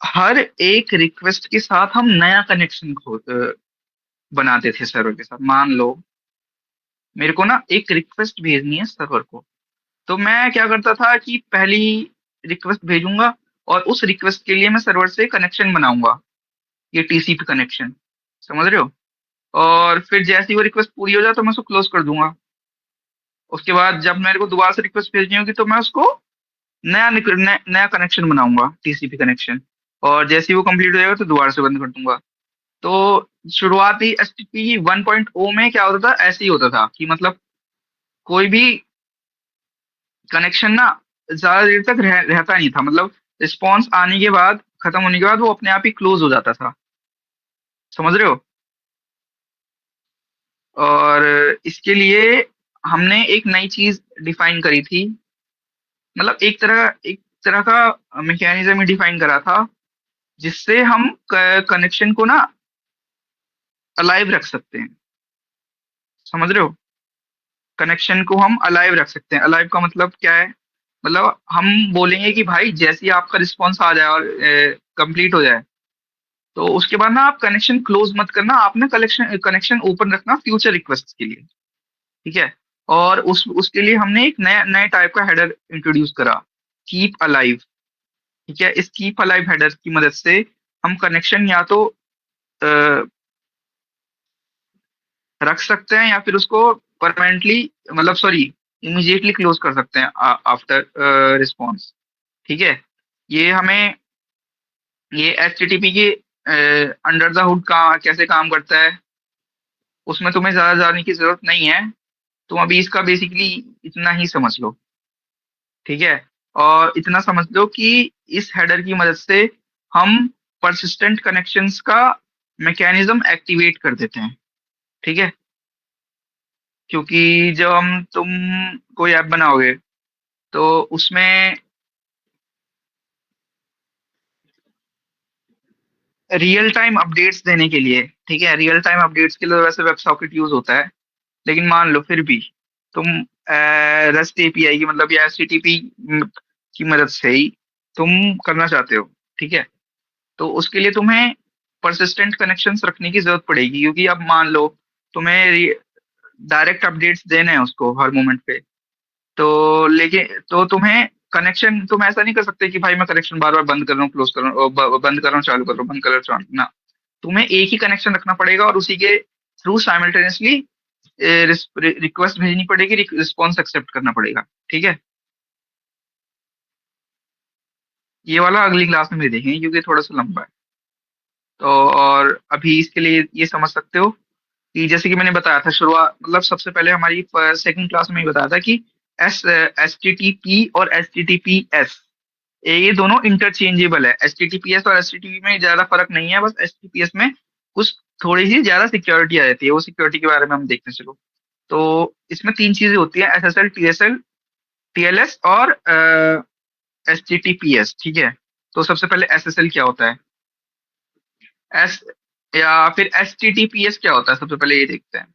हर एक रिक्वेस्ट के साथ हम नया कनेक्शन बनाते थे सर्वर के साथ। मान लो मेरे को ना एक रिक्वेस्ट भेजनी है सर्वर को, तो मैं क्या करता था कि पहली रिक्वेस्ट भेजूंगा, और उस रिक्वेस्ट के लिए मैं सर्वर से कनेक्शन बनाऊंगा, ये टीसीपी कनेक्शन। समझ रहे हो? और फिर जैसे ही वो रिक्वेस्ट पूरी हो जाए तो मैं उसको क्लोज कर दूंगा। उसके बाद जब मेरे को दोबारा से रिक्वेस्ट भेजनी होगी तो मैं उसको नया कनेक्शन बनाऊंगा, टीसीपी कनेक्शन। और जैसे ही वो कंप्लीट हो जाएगा तो दोबारा से बंद कर दूंगा। तो शुरुआती एचटीटीपी 1.0 में क्या होता था, ऐसे ही होता था कि मतलब कोई भी कनेक्शन ना ज्यादा देर तक रहता नहीं था, मतलब रिस्पॉन्स आने के बाद, खत्म होने के बाद वो अपने आप ही क्लोज हो जाता था। समझ रहे हो? और इसके लिए हमने एक नई चीज डिफाइन करी थी, मतलब एक तरह का मैकेनिज्म ही डिफाइन करा था, जिससे हम कनेक्शन को ना अलाइव रख सकते हैं। समझ रहे हो? कनेक्शन को हम अलाइव रख सकते हैं। अलाइव का मतलब क्या है? मतलब हम बोलेंगे कि भाई जैसे ही आपका रिस्पॉन्स आ जाए और कंप्लीट हो जाए, तो उसके बाद ना आप कनेक्शन क्लोज मत करना, आप ना कनेक्शन कनेक्शन ओपन रखना फ्यूचर रिक्वेस्ट के लिए, ठीक है? और उसके लिए हमने एक नया नए टाइप का हेडर इंट्रोड्यूस करा, कीप अलाइव। ठीक है? इस कीप अलाइव हेडर की मदद से हम कनेक्शन या तो अ, रख सकते हैं, या फिर उसको परमानेंटली, मतलब सॉरी, इमीडिएटली क्लोज कर सकते हैं आफ्टर रिस्पॉन्स। ठीक है? ये हमें, ये एचटीटीपी के अंडर द हुड का कैसे काम करता है, उसमें तुम्हें ज्यादा जानने की जरूरत नहीं है। तुम अभी इसका बेसिकली इतना ही समझ लो, ठीक है? और इतना समझ लो कि इस हेडर की मदद से हम परसिस्टेंट कनेक्शंस का मैकेनिज्म एक्टिवेट कर देते हैं। ठीक है? क्योंकि जब तुम कोई ऐप बनाओगे तो उसमें रियल टाइम अपडेट्स देने के लिए, ठीक है, रियल टाइम अपडेट्स के लिए वैसे वेब सॉकेट यूज होता है, लेकिन मान लो फिर भी तुम रेस्ट एपीआई की मतलब या एचटीटीपी की मदद से ही तुम करना चाहते हो, ठीक है? तो उसके लिए तुम्हें परसिस्टेंट कनेक्शंस रखने की जरूरत पड़ेगी, क्योंकि अब मान लो तुम्हें डायरेक्ट अपडेट्स देने हैं उसको हर मोमेंट पे, तो लेकिन तो तुम्हें कनेक्शन, तुम ऐसा नहीं कर सकते कि भाई मैं कनेक्शन बार बार बंद कर रहा हूँ, क्लोज कर रहा हूँ, बंद कर रहा हूँ, चालू कर रहा हूँ, बंद कर रहा हूँ, ना। तुम्हें एक ही कनेक्शन रखना पड़ेगा और उसी के थ्रू साइमल्टेनियसली रिक्वेस्ट भेजनी पड़ेगी, रिस्पॉन्स एक्सेप्ट करना पड़ेगा। ठीक है, ये वाला अगली क्लास में भी देखेंगे क्योंकि थोड़ा सा लंबा है। तो और अभी इसके लिए ये समझ सकते हो कि जैसे कि मैंने बताया था शुरुआत, मतलब सबसे पहले हमारी सेकंड क्लास में ही बताया था कि एस टी टी पी और H T T P S, ये दोनों इंटरचेंजेबल है। H T T P S और एच टी टी पी में ज्यादा फर्क नहीं है, बस एच टी पी एस में कुछ थोड़ी सी ज्यादा सिक्योरिटी आ जाती है, वो सिक्योरिटी के बारे में हम देखते हैं। चलो, तो इसमें तीन चीजें होती हैं, S S L, T S L, T L S और H T T P S. ठीक है, तो सबसे पहले एस एस एल क्या होता है, एस या फिर H T T P S क्या होता है, सबसे पहले ये देखते हैं।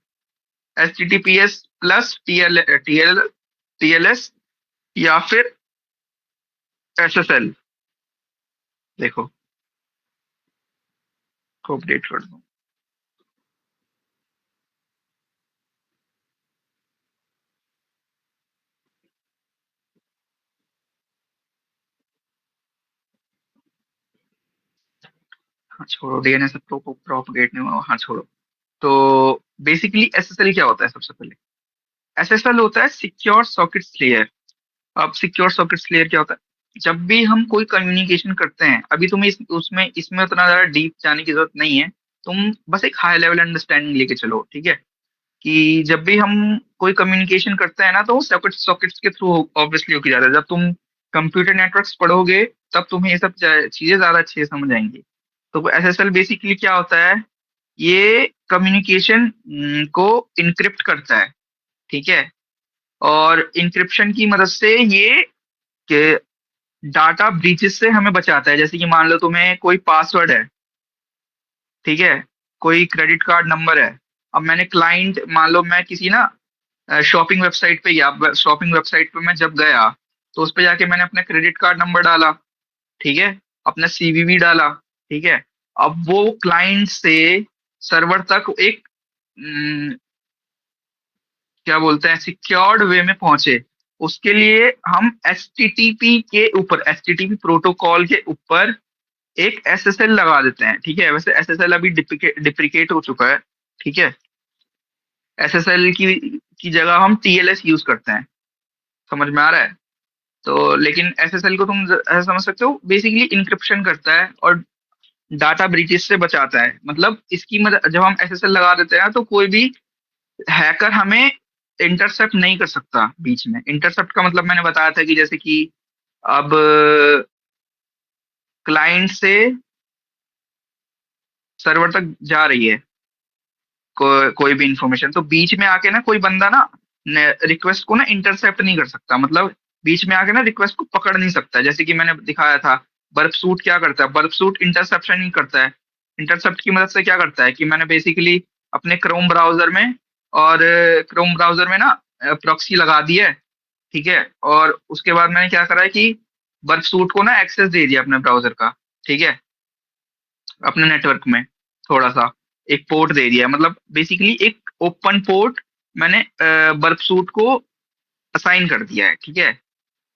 H T T P S plus T L S या फिर एस एस एल। देखो, को अपडेट कर दूं। हाँ छोड़ो, डीएनएस प्रोपोगेट नहीं हुआ, हाँ छोड़ो। तो बेसिकली एसएसएल क्या होता है, सबसे पहले एसएसएल होता है सिक्योर सॉकेट लेयर। अब सिक्योर सॉकेट लेयर क्या होता है, जब भी हम कोई कम्युनिकेशन करते हैं, अभी तुम्हें उसमें इसमें उतना ज्यादा डीप जाने की जरूरत नहीं है, तुम बस एक हाई लेवल अंडरस्टैंडिंग लेके चलो। ठीक है, कि जब भी हम कोई कम्युनिकेशन करते हैं ना, तो सॉकेट्स के थ्रू ऑब्वियसली होके जाता है। जब तुम कंप्यूटर नेटवर्क्स पढ़ोगे तब तुम्हें ये सब चीजें ज्यादा अच्छे से समझ आएंगी। तो एसएसएल बेसिकली क्या होता है, ये कम्युनिकेशन को इनक्रिप्ट करता है। ठीक है, और इंक्रिप्शन की मदद से ये डाटा ब्रीचेस से हमें बचाता है। जैसे कि मान लो तुम्हें कोई पासवर्ड है, ठीक है, कोई क्रेडिट कार्ड नंबर है। अब मैंने क्लाइंट, मान लो मैं किसी ना शॉपिंग वेबसाइट पे, या शॉपिंग वेबसाइट पे मैं जब गया, तो उस पे जाके मैंने अपना क्रेडिट कार्ड नंबर डाला, ठीक है, अपना सीवीवी डाला, ठीक है। अब वो क्लाइंट से सर्वर तक एक क्या बोलते हैं, सिक्योर्ड वे में पहुंचे, उसके लिए हम एचटीटीपी के ऊपर, एचटीटीपी प्रोटोकॉल के ऊपर एक एसएसएल लगा देते हैं। ठीक है, वैसे एसएसएल अभी डिप्रिकेट हो चुका है। ठीक है, एसएसएल की जगह हम टीएलएस यूज करते हैं। समझ में आ रहा है? तो लेकिन एसएसएल को तुम ऐसा समझ सकते हो, बेसिकली इंक्रिप्शन करता है और डाटा ब्रीचेस से बचाता है। मतलब इसकी मदद, जब हम एसएसएल लगा देते हैं तो कोई भी हैकर हमें इंटरसेप्ट नहीं कर सकता बीच में। इंटरसेप्ट का मतलब मैंने बताया था कि जैसे कि अब क्लाइंट से सर्वर तक जा रही है कोई भी इंफॉर्मेशन, तो बीच में आके ना कोई बंदा ना रिक्वेस्ट को ना इंटरसेप्ट नहीं कर सकता। मतलब बीच में आके ना रिक्वेस्ट को पकड़ नहीं सकता। जैसे कि मैंने दिखाया था, बर्फ सूट क्या करता है, बर्फ सूट इंटरसेप्शन नहीं करता है। इंटरसेप्ट की मदद से क्या करता है कि मैंने बेसिकली अपने क्रोम ब्राउजर में ना प्रॉक्सी लगा दी है। ठीक है, और उसके बाद मैंने क्या करा है कि बर्फ सूट को ना एक्सेस दे दिया अपने ब्राउजर का। ठीक है, अपने नेटवर्क में थोड़ा सा एक पोर्ट दे दिया है। मतलब बेसिकली एक ओपन पोर्ट मैंने बर्फ सूट को असाइन कर दिया है। ठीक है,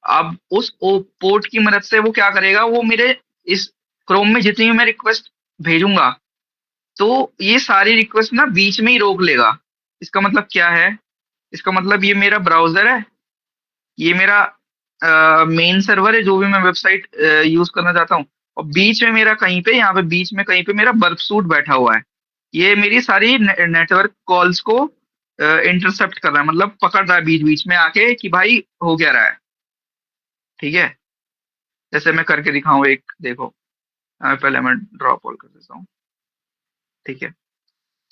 अब उस पोर्ट की मदद से वो क्या करेगा, वो मेरे इस क्रोम में जितनी भी मैं रिक्वेस्ट भेजूंगा, तो ये सारी रिक्वेस्ट ना बीच में ही रोक लेगा। इसका मतलब क्या है, इसका मतलब ये मेरा ब्राउजर है, ये मेरा मेन सर्वर है, जो भी मैं वेबसाइट यूज करना चाहता हूँ, और बीच में मेरा कहीं पे, यहाँ पे बीच में कहीं पे मेरा बर्फ सूट बैठा हुआ है। ये मेरी सारी नेटवर्क कॉल्स को इंटरसेप्ट कर रहा है, मतलब पकड़ रहा है बीच बीच में आके कि भाई हो क्या रहा है। ठीक है, जैसे मैं करके दिखाऊं एक, देखो, पहले मैं ड्रॉप कॉल कर देता हूँ। ठीक है,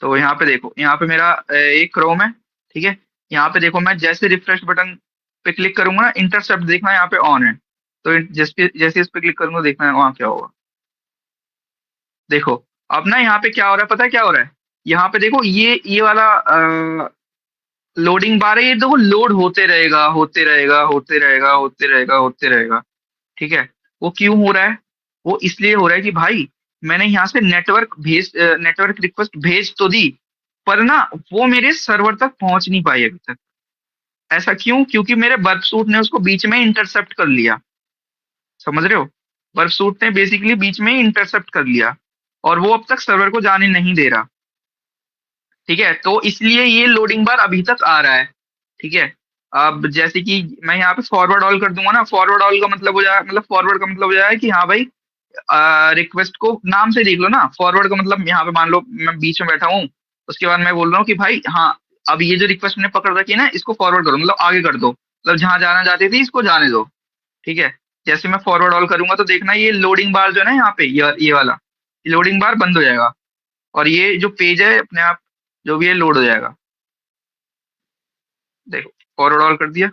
तो यहाँ पे देखो, यहाँ पे मेरा एक क्रोम है। ठीक है, यहाँ पे देखो, मैं जैसे रिफ्रेश बटन पे क्लिक करूंगा ना, इंटरसेप्ट देखना यहाँ पे ऑन है। तो जैसे जैसे इस पे क्लिक करूंगा, देखना है वहाँ क्या होगा। देखो, अब ना यहाँ पे क्या हो रहा है, पता है क्या हो रहा है? यहाँ पे देखो, ये वाला लोडिंग बार है, ये देखो लोड होते रहेगा, होते रहेगा, होते रहेगा, होते रहेगा, होते रहेगा। ठीक है, वो क्यों हो रहा है? वो इसलिए हो रहा है कि भाई मैंने यहाँ से नेटवर्क रिक्वेस्ट भेज तो दी, पर ना वो मेरे सर्वर तक पहुंच नहीं पाई अभी तक। ऐसा क्यों? क्योंकि मेरे बर्फ सूट ने उसको बीच में इंटरसेप्ट कर लिया। समझ रहे हो? बर्फ सूट ने बेसिकली बीच में ही इंटरसेप्ट कर लिया। और वो अब तक सर्वर को जाने नहीं दे रहा। ठीक है, तो इसलिए ये लोडिंग बार अभी तक आ रहा है। ठीक है, अब जैसे कि मैं यहाँ पे फॉरवर्ड ऑल कर दूंगा ना, फॉरवर्ड ऑल का मतलब हो जाए, मतलब फॉरवर्ड का मतलब हो जाए कि हाँ भाई, रिक्वेस्ट को नाम से देख लो ना। फॉरवर्ड का मतलब यहाँ पे मान लो मैं बीच में बैठा हूँ, उसके बाद मैं बोल रहा हूँ कि भाई हाँ, अब ये जो रिक्वेस्ट मैंने पकड़ रखी है ना, इसको फॉरवर्ड करो, मतलब आगे कर दो, मतलब जहां जाना चाहती थी इसको जाने दो। ठीक है, जैसे मैं फॉरवर्ड ऑल करूंगा तो देखना ये लोडिंग बार जो है ना यहाँ पे, ये वाला लोडिंग बार बंद हो जाएगा, और ये जो पेज है अपने आप जो भी है लोड हो जाएगा। देखो, फॉरवर्ड ऑल कर दिया,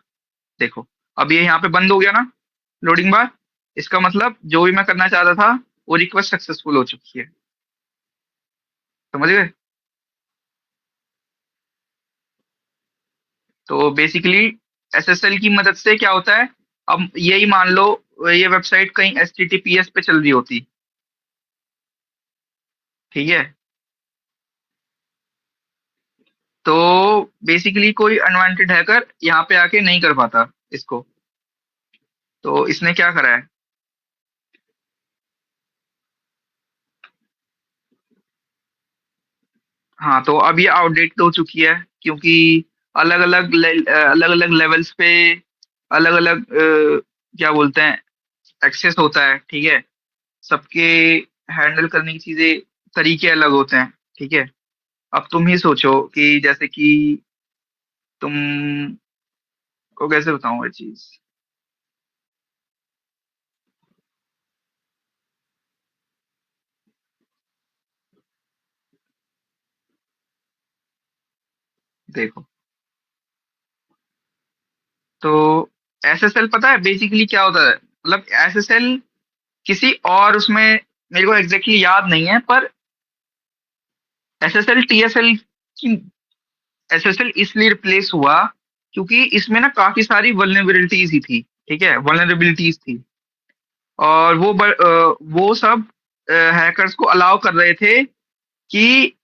देखो अब ये यहाँ पे बंद हो गया ना, लोडिंग बार। इसका मतलब जो भी मैं करना चाहता था वो रिक्वेस्ट सक्सेसफुल हो चुकी है। समझ गए? तो बेसिकली एसएसएल की मदद से क्या होता है, अब यही मान लो ये वेबसाइट कहीं एचटीटीपीएस पे चल रही होती। ठीक है, तो बेसिकली कोई अनवांटेड हैकर यहाँ पे आके नहीं कर पाता इसको। तो इसने क्या करा है, हाँ तो अब ये आउटडेट हो चुकी है, क्योंकि अलग अलग लेवल्स पे अलग अलग क्या बोलते हैं, एक्सेस होता है। ठीक है, सबके हैंडल करने की चीजें, तरीके अलग होते हैं। ठीक है, अब तुम ही सोचो कि जैसे कि तुम को कैसे बताऊं ये चीज। देखो, तो एसएसएल पता है बेसिकली क्या होता है, मतलब एसएसएल किसी और उसमें, मेरे को एग्जैक्टली exactly याद नहीं है, पर एसएसएल टीएसएल की, एसएसएल इसलिए रिप्लेस हुआ क्योंकि इसमें ना काफी सारी वल्नरेबिलिटीज ही थी। ठीक है, वल्नरेबिलिटीज थी, और वो सब हैकर्स को अलाउ कर रहे थे कि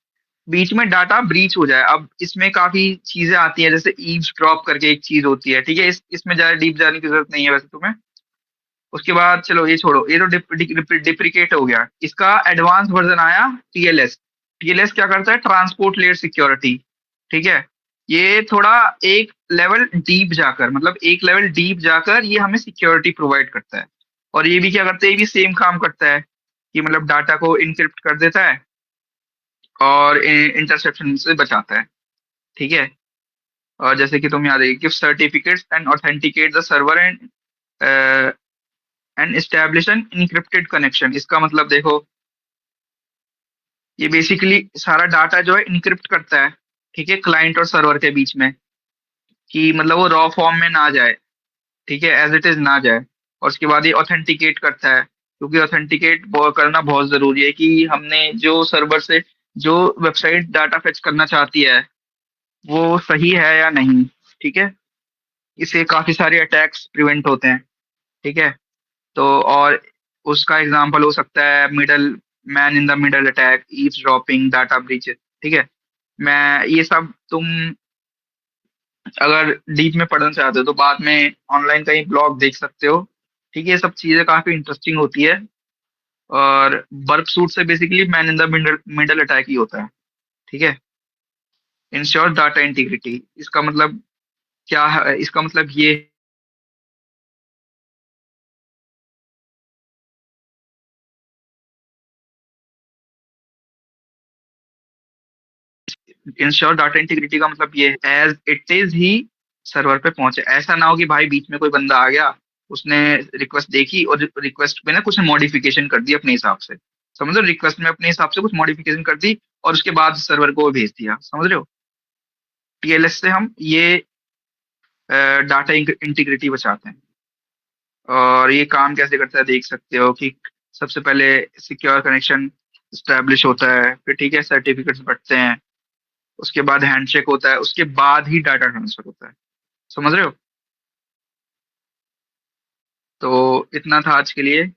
बीच में डाटा ब्रीच हो जाए। अब इसमें काफी चीजें आती हैं, जैसे ईव्स ड्रॉप करके एक चीज होती है। ठीक है, इसमें ज्यादा डीप जाने की जरूरत नहीं है वैसे तुम्हें। उसके बाद चलो ये छोड़ो, ये तो डिप्रिकेट हो गया, इसका एडवांस वर्जन आया टीएलएस। टीएलएस क्या करता है, ट्रांसपोर्ट लेयर सिक्योरिटी। ठीक है, ये थोड़ा एक लेवल डीप जाकर, मतलब एक लेवल डीप जाकर ये हमें सिक्योरिटी प्रोवाइड करता है। और ये भी क्या करता है, ये भी सेम काम करता है कि मतलब डाटा को इनक्रिप्ट कर देता है और इंटरसेप्शन से बचाता है। ठीक है, और जैसे कि तुम याद है, give certificates and authenticate the server and establish an encrypted connection. इसका मतलब देखो, ये बेसिकली सारा डाटा जो है इनक्रिप्ट करता है। ठीक है, क्लाइंट और सर्वर के बीच में, कि मतलब वो रॉ फॉर्म में ना जाए। ठीक है, एज इट इज ना जाए। और उसके बाद ये ऑथेंटिकेट करता है, क्योंकि ऑथेंटिकेट करना बहुत जरूरी है कि हमने जो सर्वर से जो वेबसाइट डाटा फेच करना चाहती है वो सही है या नहीं। ठीक है, इससे काफी सारे अटैक्स प्रिवेंट होते हैं। ठीक है, तो और उसका एग्जांपल हो सकता है middle man in the middle attack, eavesdropping, data breach. ठीक है, मैं ये सब तुम अगर डीप में पढ़ना चाहते हो तो बाद में ऑनलाइन कहीं ब्लॉग देख सकते हो। ठीक है, ये सब चीजें काफी इंटरेस्टिंग होती है। और बर्प सूट से basically man in the middle middle attack ही होता है। ठीक है, इंश्योर डाटा इंटीग्रिटी, इसका मतलब क्या है, इसका मतलब ये इंश्योर डाटा इंटीग्रिटी का मतलब ये एज इट इज ही सर्वर पे पहुंचे। ऐसा ना हो कि भाई बीच में कोई बंदा आ गया, उसने रिक्वेस्ट देखी और रिक्वेस्ट में ना कुछ मॉडिफिकेशन कर दी अपने हिसाब से। समझ लो, रिक्वेस्ट में अपने हिसाब से कुछ मॉडिफिकेशन कर दी और उसके बाद सर्वर को भेज दिया। समझ रहे हो? टीएलएस से हम ये डाटा इंटीग्रिटी बचाते हैं। और ये काम कैसे करता है देख सकते हो कि सबसे पहले सिक्योर कनेक्शन स्टैब्लिश होता है, फिर ठीक है सर्टिफिकेट्स बढ़ते हैं, उसके बाद हैंडशेक होता है, उसके बाद ही डाटा ट्रांसफर होता है। समझ रहे हो? तो इतना था आज के लिए।